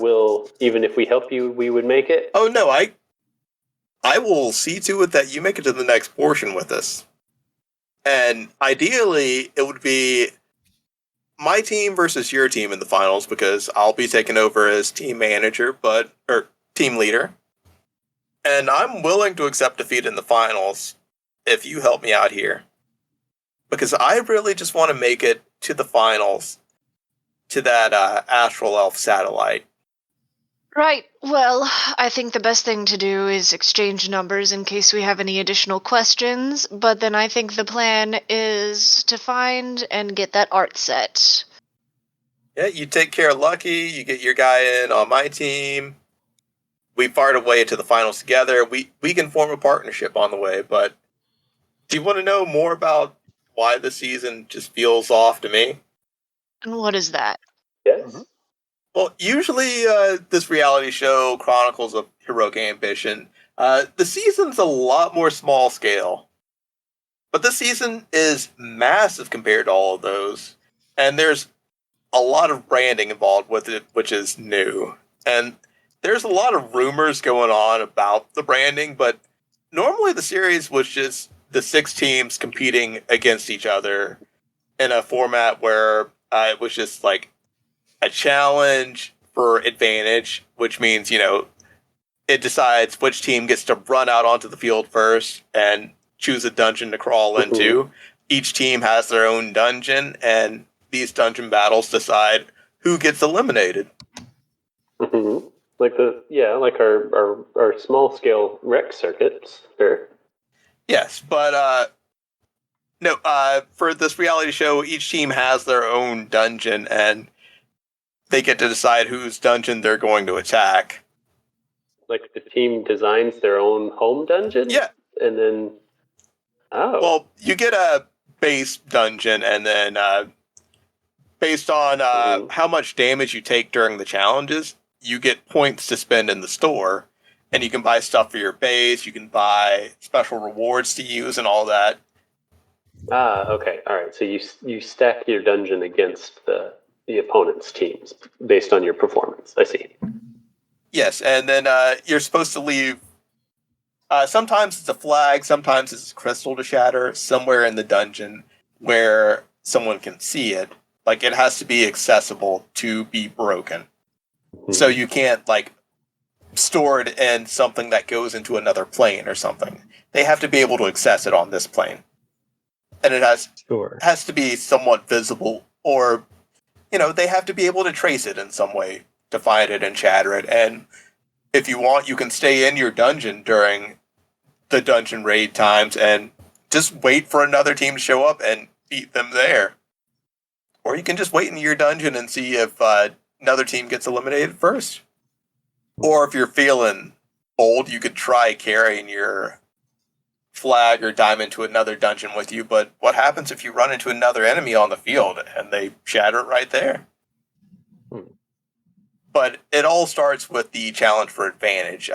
even if we help you, we would make it? Oh, no, I will see to it that you make it to the next portion with us. And ideally, it would be my team versus your team in the finals, because I'll be taking over as team manager, or team leader. And I'm willing to accept defeat in the finals if you help me out here. Because I really just want to make it to the finals, to that Astral Elf satellite. Right, well, I think the best thing to do is exchange numbers in case we have any additional questions, but then I think the plan is to find and get that art set. Yeah, you take care of Lucky, you get your guy in on my team. We fired away to the finals together. We can form a partnership on the way, but do you want to know more about why the season just feels off to me? And what is that? Yes. Mm-hmm. Well, usually this reality show chronicles of heroic ambition. The season's a lot more small scale. But this season is massive compared to all of those. And there's a lot of branding involved with it, which is new. And there's a lot of rumors going on about the branding, but normally the series was just the 6 teams competing against each other in a format where it was just like a challenge for advantage, which means, it decides which team gets to run out onto the field first and choose a dungeon to crawl into. Each team has their own dungeon, and these dungeon battles decide who gets eliminated. Mm-hmm. Like our small scale rec circuits, sure. Yes, but no, for this reality show, each team has their own dungeon, and they get to decide whose dungeon they're going to attack. Like the team designs their own home dungeon? Yeah. And then... Oh. Well, you get a base dungeon, and then based on how much damage you take during the challenges, you get points to spend in the store. And you can buy stuff for your base, you can buy special rewards to use and all that. Okay. All right. So you stack your dungeon against the opponent's teams based on your performance. I see. Yes, and then you're supposed to leave. Sometimes it's a flag, sometimes it's a crystal to shatter somewhere in the dungeon where someone can see it. Like, it has to be accessible to be broken. Mm-hmm. So you can't, store it in something that goes into another plane or something. They have to be able to access it on this plane. And it has to be somewhat visible, or, they have to be able to trace it in some way to find it and shatter it. And if you want, you can stay in your dungeon during the dungeon raid times and just wait for another team to show up and beat them there. Or you can just wait in your dungeon and see if another team gets eliminated first. Or if you're feeling bold, you could try carrying your flag or diamond to another dungeon with you, but what happens if you run into another enemy on the field and they shatter it right there? But it all starts with the challenge for advantage.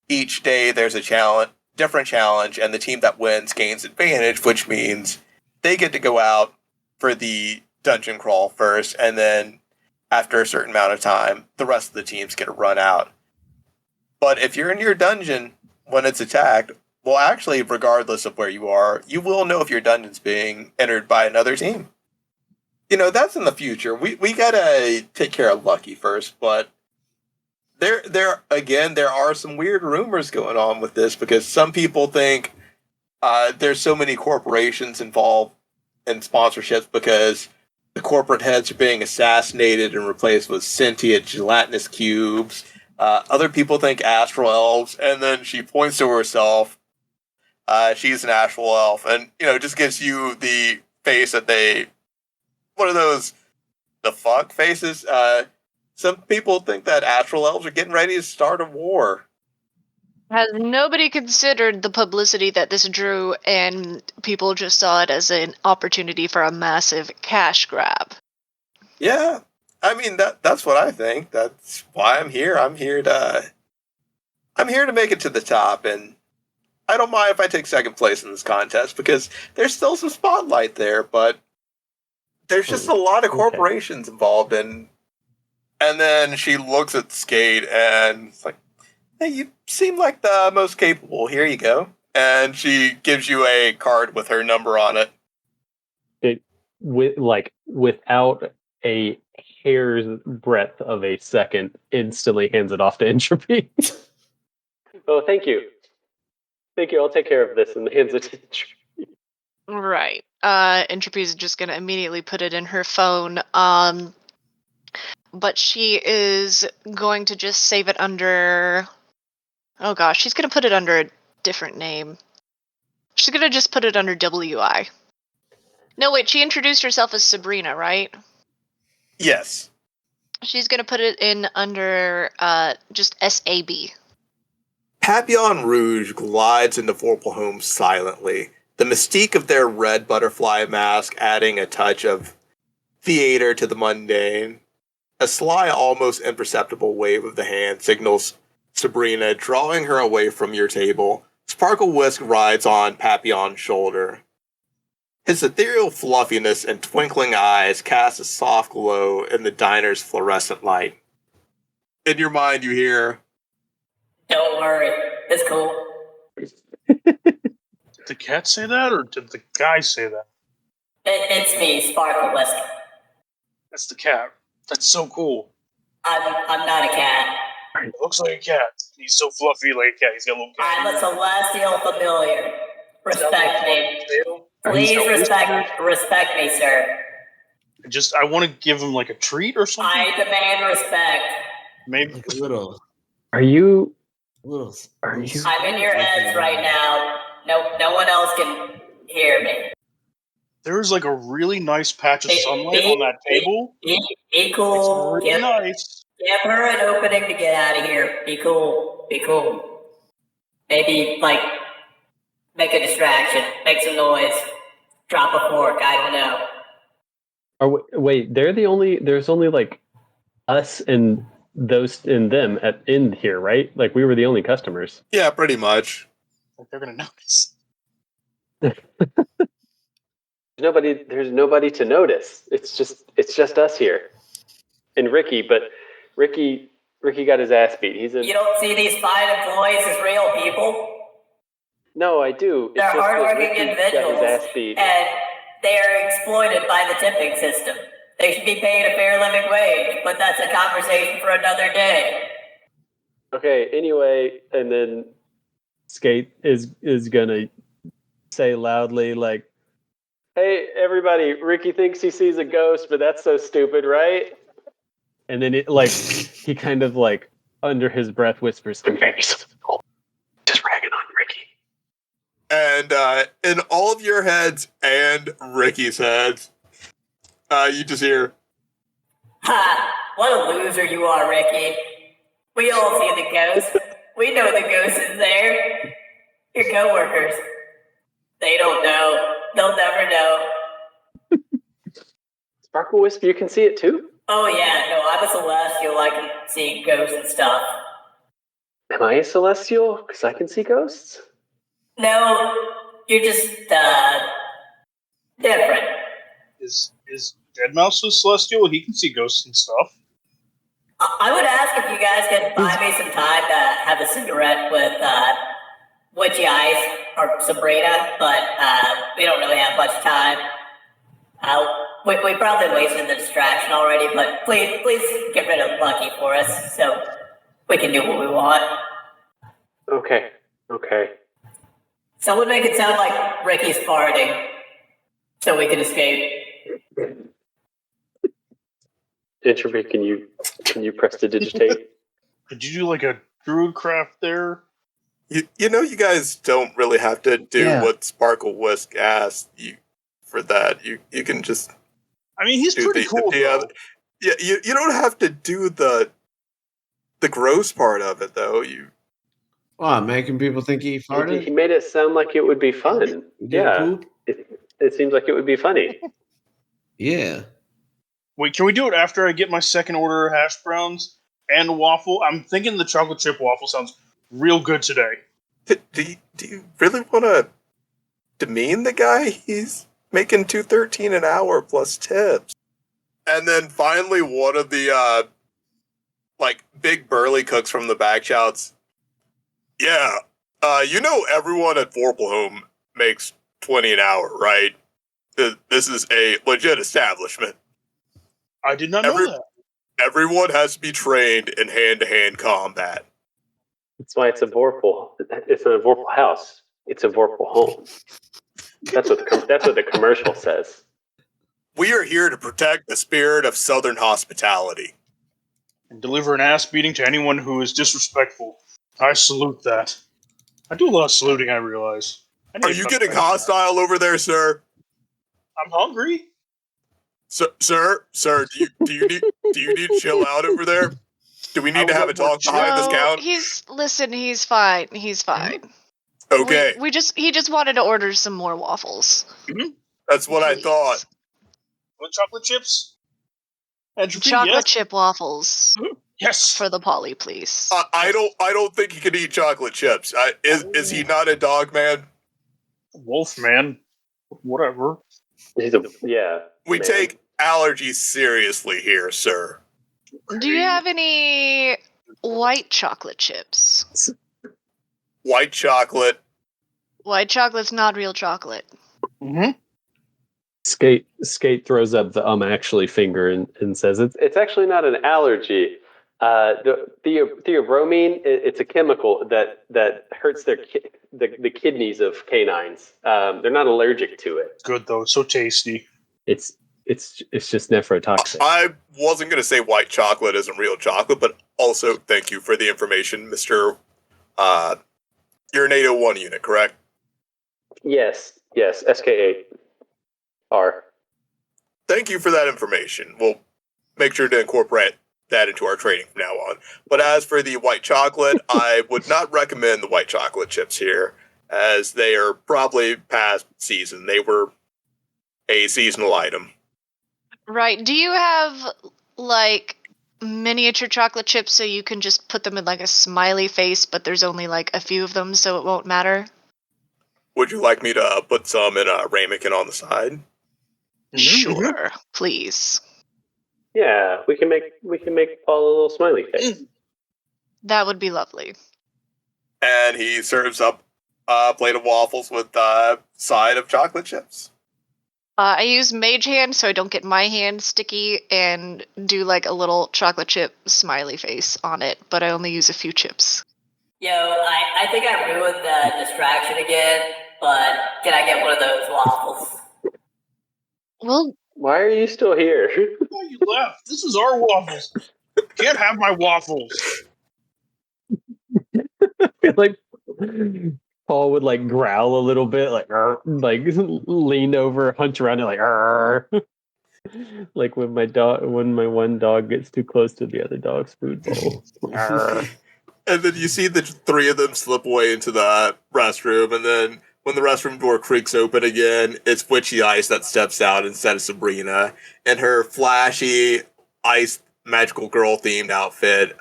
Each day there's a challenge, different challenge, and the team that wins gains advantage, which means they get to go out for the dungeon crawl first, and then after a certain amount of time, the rest of the teams get to run out. But if you're in your dungeon when it's attacked, well, actually, regardless of where you are, you will know if your dungeon's being entered by another team. That's in the future. We gotta take care of Lucky first, but there are some weird rumors going on with this because some people think there's so many corporations involved in sponsorships because the corporate heads are being assassinated and replaced with sentient gelatinous cubes. Other people think astral elves, and then she points to herself. She's an astral elf, and just gives you the face that what are those? The fuck faces? Some people think that astral elves are getting ready to start a war. Has nobody considered the publicity that this drew, and people just saw it as an opportunity for a massive cash grab? Yeah, I mean that's what I think. That's why I'm here. I'm here to make it to the top, and I don't mind if I take second place in this contest because there's still some spotlight there, but there's just a lot of corporations involved in. And then she looks at Skate and it's like, hey, you seem like the most capable. Here you go. And she gives you a card with her number on it. Without a hair's breadth of a second, instantly hands it off to Entropy. Oh, thank you. Thank you. I'll take care of this and hands it to Entropy. Right. Entropy is just going to immediately put it in her phone. But she is going to just save it under... Oh gosh, she's going to put it under a different name. She's going to just put it under WI. No, wait, she introduced herself as Sabrina, right? Yes. She's going to put it in under just SAB. Papillon Rouge glides into Vorpal Home silently, the mystique of their red butterfly mask adding a touch of theater to the mundane. A sly, almost imperceptible wave of the hand signals Sabrina, drawing her away from your table. Sparkle Whisk rides on Papillon's shoulder. His ethereal fluffiness and twinkling eyes cast a soft glow in the diner's fluorescent light. In your mind, you hear, "Don't worry, it's cool." Did the cat say that, or did the guy say that? It's me, Sparkle Whisk. That's the cat. That's so cool. I'm not a cat. He looks like a cat. He's so fluffy like a cat. He's got a little cat. I'm a celestial familiar. Respect me. Please respect me, sir. I want to give him like a treat or something. I demand respect. Maybe Like a little. Are you? Are you? I'm in your heads right now. No one else can hear me. There's like a really nice patch of sunlight on that table. Be cool. It's really nice. Give her an opening to get out of here. Be cool. Be cool. Maybe, make a distraction. Make some noise. Drop a fork. I don't know. Wait, there's only like us and those and them in here, right? Like we were the only customers. yeah, pretty much. They're going to notice. There's nobody to notice. It's just us here. And Ricky, but Ricky got his ass beat. You don't see these fine employees as real people? No, I do. They're hardworking Ricky individuals, got his ass beat. and they are exploited by the tipping system. They should be paid a fair living wage, but that's a conversation for another day. Okay, anyway, and then Skate is gonna say loudly, like, hey, everybody, Ricky thinks he sees a ghost, but that's so stupid, right? and then he kind of like under his breath whispers, "I'm very just ragging on Ricky." And in all of your heads and Ricky's heads, you just hear, Ha! What a loser you are, Ricky. We all see the ghost. We know the ghost is there. Your coworkers. They don't know. They'll never know. Sparkle Wisp, you can see it too? Oh yeah, no, I'm a celestial. I can see ghosts and stuff. Am I a celestial? Because I can see ghosts? No, you're just, different. Is Deadmau5 a celestial? He can see ghosts and stuff. I would ask if you guys could buy me some time to have a cigarette with, Withcy Ice or Sabrina, but, we don't really have much time. We probably wasted the distraction already, but please get rid of Lucky for us so we can do what we want. Okay. Someone make it sound like Ricky's farting so we can escape. Entropy, can you press to digitate? Did you do like a druidcraft there? You know, you guys don't really have to do what Sparkle Whisk asked you for that. You can just. I mean, he's pretty cool. Though. Yeah, you don't have to do the gross part of it though. Wow, making people think he farted? He made it sound like it would be fun. Yeah. It seems like it would be funny. Yeah. Wait, can we do it after I get my second order hash browns and waffle? I'm thinking the chocolate chip waffle sounds real good today. Do you really want to demean the guy? He's making $2.13 an hour plus tips. And then finally, one of the big burly cooks from the back shouts, "Yeah, you know everyone at Vorpal Home makes $20 an hour, right? This is a legit establishment. I did not know that. Everyone has to be trained in hand-to-hand combat. That's why it's a Vorpal. It's a Vorpal house. It's a Vorpal home. That's what the commercial says. We are here to protect the spirit of Southern hospitality. And deliver an ass beating to anyone who is disrespectful. I salute that. I do a lot of saluting, I realize. Are you getting hostile over there, sir? I'm hungry. Sir, do you need to chill out over there? Do we need to have a talk behind this count? He's fine. He's fine. Okay. He just wanted to order some more waffles. Mm-hmm. That's what I thought. With chocolate chips? Chocolate chip waffles. Yes. For the Polly, please. I don't think he can eat chocolate chips. Is he not a dog man? Wolf man. Whatever. We take allergies seriously here, sir. Do you have any white chocolate chips? White chocolate. White chocolate's not real chocolate. Mm-hmm. Skate throws up the actually finger and says it's actually not an allergy. The theobromine, it's a chemical that hurts the kidneys of canines. They're not allergic to it. Good though, so tasty. It's just nephrotoxic. I wasn't going to say white chocolate isn't real chocolate, but also thank you for the information, Mr. You're an 801 unit, correct? Yes, SK8R. Thank you for that information. We'll make sure to incorporate that into our training from now on. But as for the white chocolate, I would not recommend the white chocolate chips here, as they are probably past season. They were a seasonal item. Right. Do you have, like, miniature chocolate chips so you can just put them in, like, a smiley face, but there's only, like, a few of them, so it won't matter? Would you like me to put some in a ramekin on the side? Sure, please. Yeah, we can make Paul a little smiley face. That would be lovely. And he serves up a plate of waffles with a side of chocolate chips. I use Mage Hand so I don't get my hand sticky and do like a little chocolate chip smiley face on it, but I only use a few chips. Yo, I think I ruined the distraction again, but can I get one of those waffles? Well, why are you still here? Why you left? This is our waffles. Can't have my waffles. Like Paul would like growl a little bit, like lean over, hunch around, and like. Like when my one dog gets too close to the other dog's food bowl. And then you see the three of them slip away into the restroom, and then when the restroom door creaks open again, it's Withcy Ice that steps out instead of Sabrina in her flashy ice magical girl themed outfit,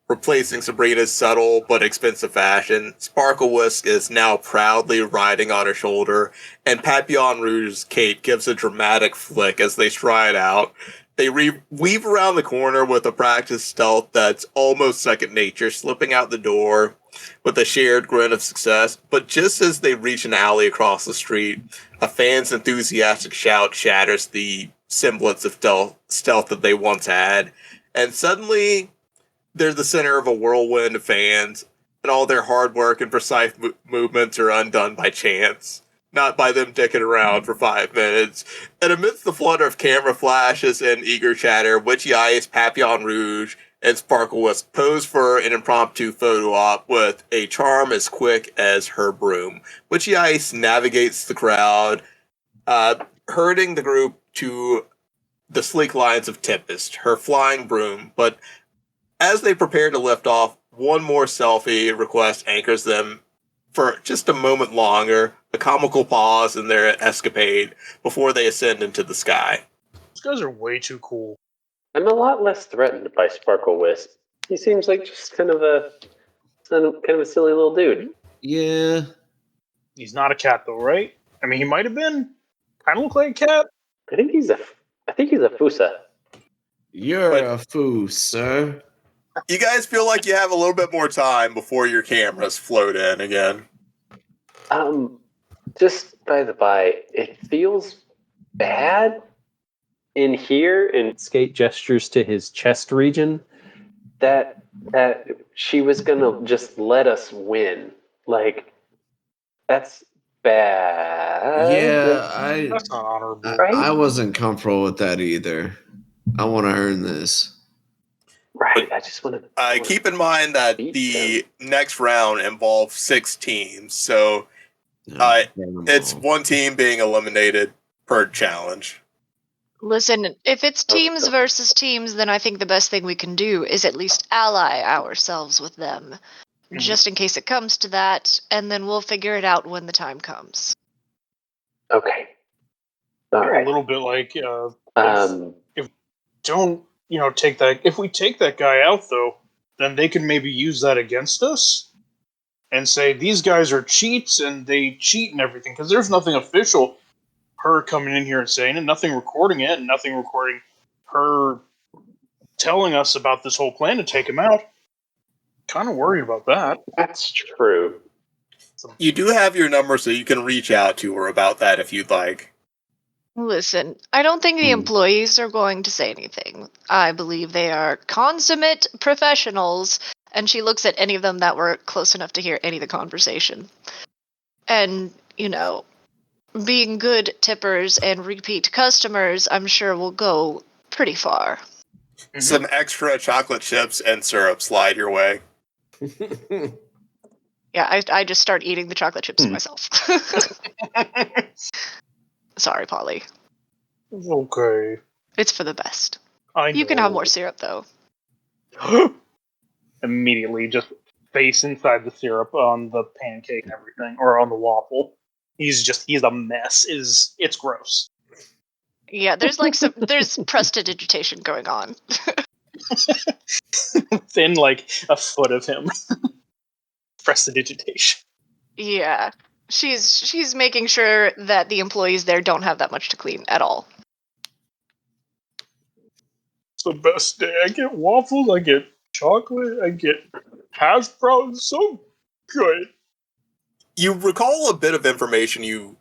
replacing Sabrina's subtle but expensive fashion. Sparkle Whisk is now proudly riding on her shoulder, and Papillon Rouge's cape gives a dramatic flick as they stride out. They weave around the corner with a practiced stealth that's almost second nature, slipping out the door with a shared grin of success. But just as they reach an alley across the street, a fan's enthusiastic shout shatters the semblance of stealth that they once had. And suddenly, they're the center of a whirlwind of fans, and all their hard work and precise movements are undone by chance. Not by them dicking around for 5 minutes. And amidst the flutter of camera flashes and eager chatter, Withcy Ice, Papillon Rouge, and Sparkle Whisk pose for an impromptu photo op with a charm as quick as her broom. Withcy Ice navigates the crowd, herding the group to the sleek lines of Tempest, her flying broom. But as they prepare to lift off, one more selfie request anchors them for just a moment longer, a comical pause in their escapade before they ascend into the sky. These guys are way too cool. I'm a lot less threatened by Sparkle Whisk. He seems like just kind of a silly little dude. Yeah. He's not a cat though, right? I mean, he might have been. Kind of look like a cat. I think he's a Fusa. You're a fool, sir. You guys feel like you have a little bit more time before your cameras float in again. Just by the by, it feels bad in here, and Skate gestures to his chest region. that she was gonna just let us win. Like, that's bad. Yeah, That's not honorable. Right? I wasn't comfortable with that either. I want to earn this. Right. I just want to Keep in mind that the next round involves 6 teams, so it's one team being eliminated per challenge. Listen, if it's teams versus teams, then I think the best thing we can do is at least ally ourselves with them, just in case it comes to that, and then we'll figure it out when the time comes. Okay. All right. A little bit like if don't take that. If we take that guy out though, then they can maybe use that against us and say these guys are cheats and they cheat and everything, because there's nothing official. Her coming in here and saying it, nothing recording it, and nothing recording her telling us about this whole plan to take him out. Kind of worried about that. That's true. You do have your number, so you can reach out to her about that if you'd like. Listen, I don't think the employees are going to say anything. I believe they are consummate professionals, and she looks at any of them that were close enough to hear any of the conversation. And, being good tippers and repeat customers, I'm sure will go pretty far. Mm-hmm. Some extra chocolate chips and syrup slide your way. Yeah, I just start eating the chocolate chips myself. Sorry, Polly. Okay. It's for the best. I know. You can have more syrup, though. Immediately just face inside the syrup on the pancake and everything, or on the waffle. He's a mess. It's gross. Yeah, there's there's prestidigitation going on. Within like a foot of him. Prestidigitation. Yeah. She's making sure that the employees there don't have that much to clean at all. It's the best day. I get waffles, I get chocolate, I get hash browns. So good. You recall a bit of information you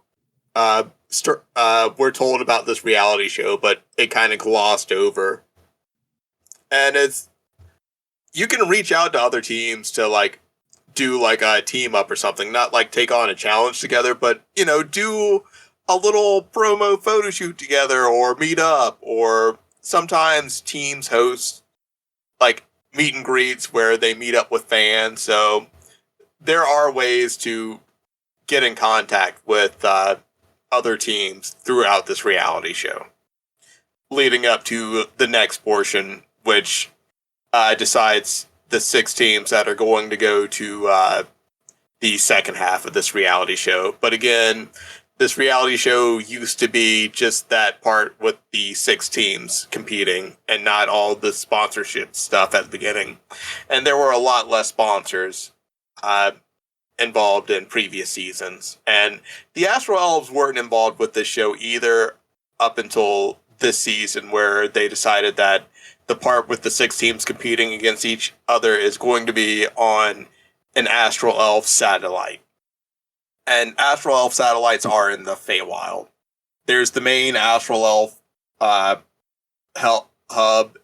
were told about this reality show, but it kind of glossed over. And you can reach out to other teams to do a team up or something, not take on a challenge together, but do a little promo photo shoot together or meet up, or sometimes teams host meet and greets where they meet up with fans. So there are ways to get in contact with other teams throughout this reality show. leading up to the next portion, which decides the 6 teams that are going to go to the second half of this reality show. But again, this reality show used to be just that part with the 6 teams competing and not all the sponsorship stuff at the beginning. And there were a lot less sponsors involved in previous seasons. And the Astral Elves weren't involved with this show either up until this season, where they decided that the part with the 6 teams competing against each other is going to be on an Astral Elf satellite. And Astral Elf satellites are in the Feywild. There's the main Astral Elf hub,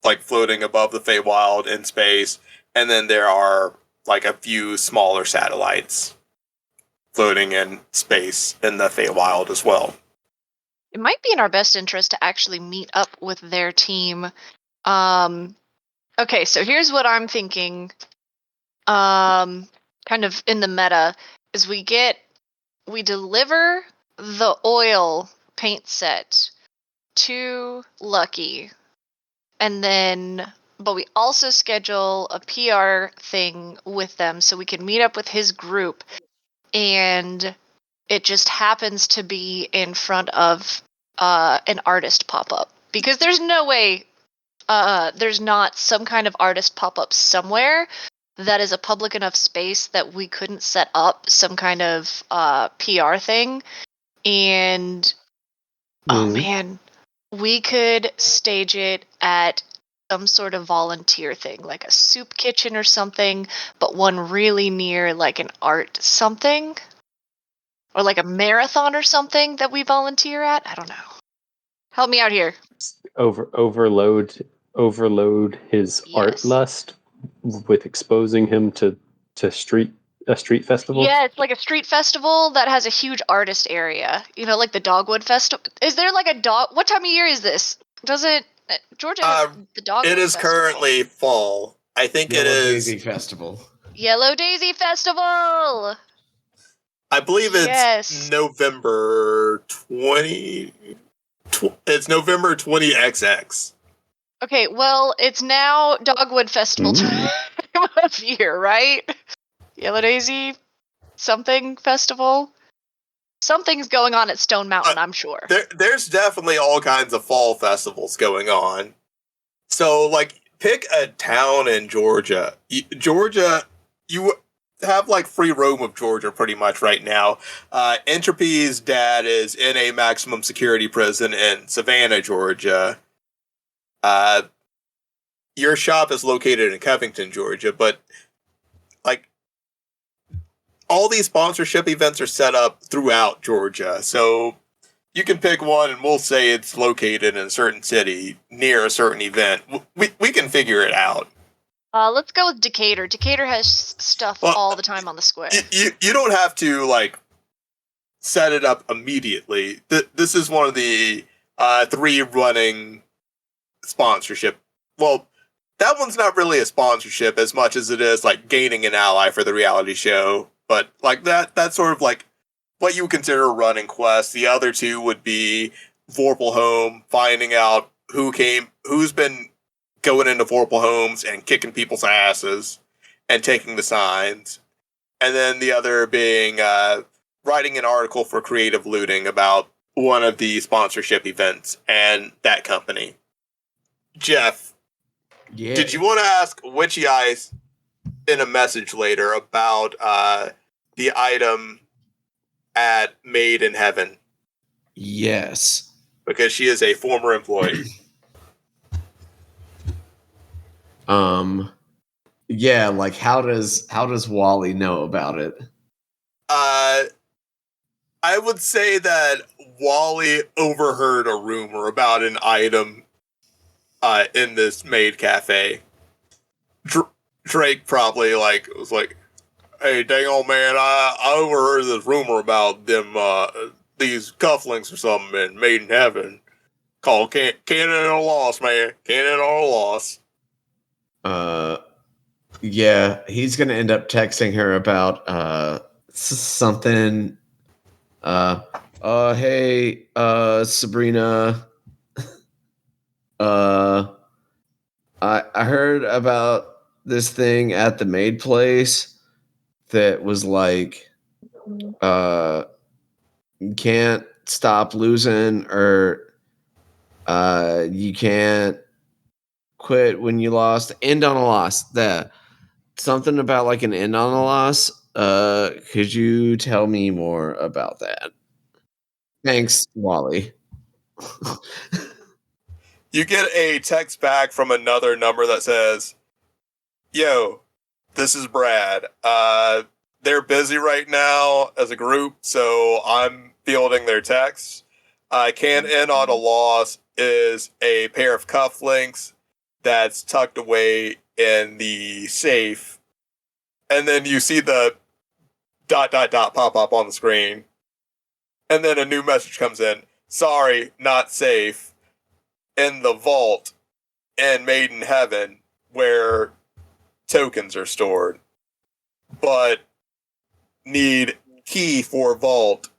like floating above the Feywild in space, and then there are like a few smaller satellites floating in space in the Feywild as well. It might be in our best interest to actually meet up with their team. Okay, so here's what I'm thinking. Kind of in the meta, is we deliver the oil paint set to Lucky, and then, but we also schedule a PR thing with them so we can meet up with his group, and it just happens to be in front of an artist pop-up, because there's no way there's not some kind of artist pop-up somewhere that is a public enough space that we couldn't set up some kind of PR thing. And oh man, we could stage it at some sort of volunteer thing, like a soup kitchen or something, but one really near like an art something, or like a marathon or something that we volunteer at. I don't know. Help me out here. Overload his art lust with exposing him to a street festival. Yeah, it's like a street festival that has a huge artist area. You know, like the Dogwood Festival. Is there like a dog? What time of year is this? Doesn't Georgia have the Dogwood It is Festival? Currently fall. I think Yellow it is Daisy Festival. Yellow Daisy Festival. I believe it's November 20. It's November 20XX. Okay, well, it's now Dogwood Festival time of year, right? Yellow Daisy something festival. Something's going on at Stone Mountain, I'm sure. There's definitely all kinds of fall festivals going on. So, like, pick a town in Georgia. Georgia, you have, like, free roam of Georgia pretty much right now. Entropy's dad is in a maximum security prison in Savannah, Georgia. Your shop is located in Covington, Georgia, but, like, all these sponsorship events are set up throughout Georgia, so you can pick one and we'll say it's located in a certain city near a certain event. We can figure it out. Let's go with Decatur. Decatur has stuff all the time on the square. You don't have to, like, set it up immediately. This is one of the 3 running sponsorship. Well, that one's not really a sponsorship as much as it is, like, gaining an ally for the reality show. But, like, that's sort of, like, what you would consider a running quest. The other 2 would be Vorpal Home, finding out who's been going into Vorpal Homes and kicking people's asses and taking the signs. And then the other being writing an article for Creative Looting about one of the sponsorship events and that company. Jeff, did you want to ask Withcy Ice in a message later about the item at Made in Heaven? Yes. Because she is a former employee. Yeah, like how does Wally know about it? I would say that Wally overheard a rumor about an item in this maid cafe. Drake probably was like, "Hey, dang old man, I overheard this rumor about them these cufflinks or something in Made in Heaven called Cannon or Loss, man. Cannon or Loss." Yeah, he's gonna end up texting her about something. Hey, Sabrina. I heard about this thing at the maid place that was like, you can't stop losing, or you can't quit when you lost. End on a loss. That something about like an end on a loss. Could you tell me more about that? Thanks, Wally. You get a text back from another number that says, "Yo, this is Brad. They're busy right now as a group, so I'm fielding their texts. Can't end on a loss is a pair of cufflinks that's tucked away in the safe." And then you see the ... pop up on the screen. And then a new message comes in. "Sorry, not safe. In the vault in Maiden Heaven where tokens are stored. But need key for vault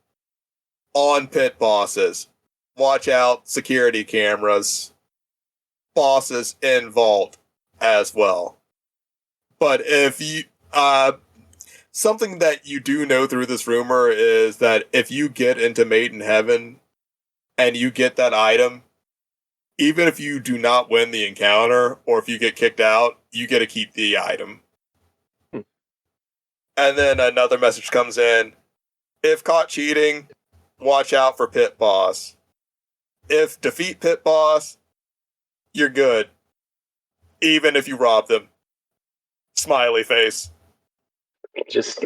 on pit bosses. Watch out, security cameras. Bosses in vault as well." But if you something that you do know through this rumor is that if you get into Maiden Heaven and you get that item, even if you do not win the encounter or if you get kicked out, you get to keep the item. And then another message comes in. If caught cheating, watch out for pit boss. If defeat pit boss, you're good. Even if you rob them. Smiley face. We could just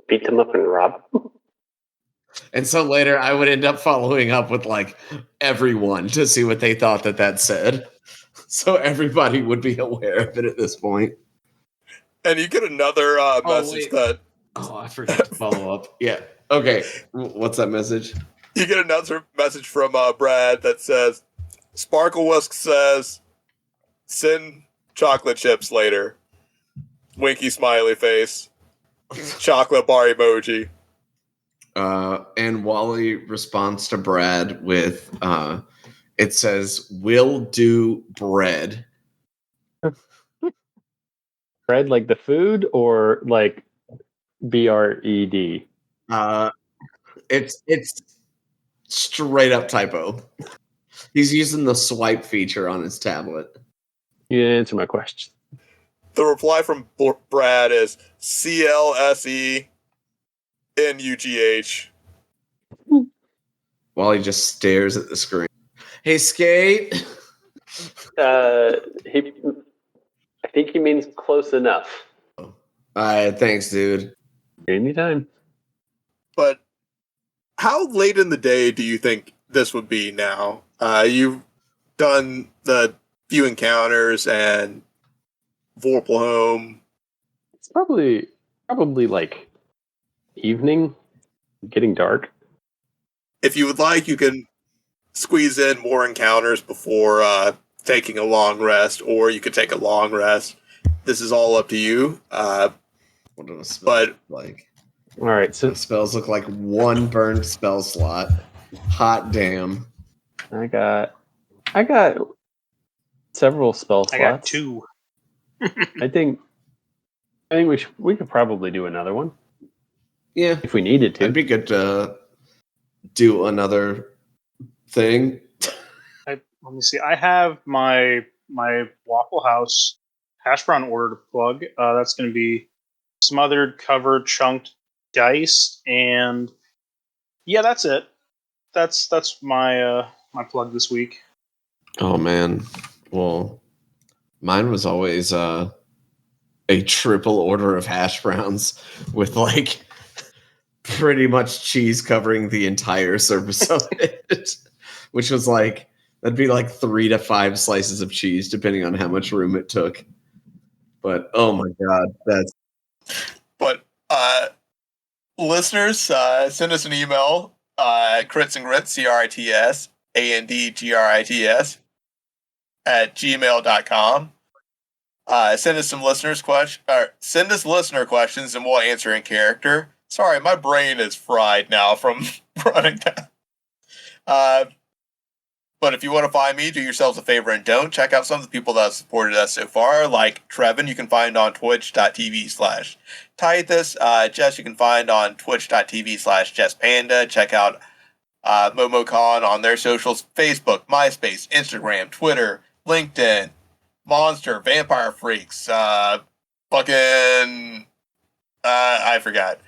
beat them up and rob them. And so later I would end up following up with like everyone to see what they thought that said. So everybody would be aware of it at this point. And you get another message that... Oh, I forgot to follow up. Yeah. Okay. What's that message? You get another message from Brad that says, Sparkle Whisk says, send chocolate chips later. Winky smiley face. Chocolate bar emoji. And Wally responds to Brad with, it says, "Will do bread." Bread like the food or like BRED? It's straight up typo. He's using the swipe feature on his tablet. You didn't answer my question. The reply from Brad is CLSENUGH. Wally just stares at the screen. Hey, Skate. I think he means close enough. All right, thanks, dude. Anytime. But how late in the day do you think this would be now? You've done the few encounters and Vorpal Home. It's probably like evening, getting dark. If you would like, you can squeeze in more encounters before taking a long rest, or you could take a long rest. This is all up to you. What do spells look like? All right, so the spells look like one burned spell slot. Hot damn! I got several spell slots. I got 2. I think we could probably do another one. Yeah, if we needed to. It'd be good to do another thing. Let me see. I have my Waffle House hash brown order to plug. That's going to be smothered, covered, chunked, diced, and yeah, that's it. That's my my plug this week. Oh man, well, mine was always a triple order of hash browns with like pretty much cheese covering the entire surface of it, which was like that'd be like 3 to 5 slices of cheese depending on how much room it took. But oh my god, that's. But listeners, send us an email. Crits and Grits, CRITS ANDGRITS @gmail.com. Send us some send us listener questions and we'll answer in character. Sorry, my brain is fried now from running that. But if you want to find me, do yourselves a favor and don't. Check out some of the people that have supported us so far, like Trevin, you can find on twitch.tv/Tithus. Jess, you can find on twitch.tv/JessPanda. Check out MomoCon on their socials, Facebook, MySpace, Instagram, Twitter, LinkedIn, Monster, Vampire Freaks, I forgot.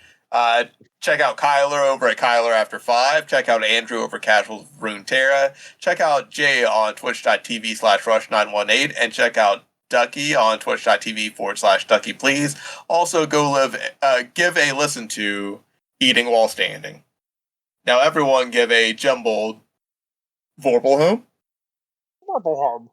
Check out Kyler over at Kyler After 5. Check out Andrew over Casuals of Runeterra. Check out Jay on twitch.tv/Rush918. And check out Ducky on twitch.tv/Ducky Please. Also, give a listen to Eating While Standing. Now, everyone give a jumbled Vorpal Home. Vorpal Home.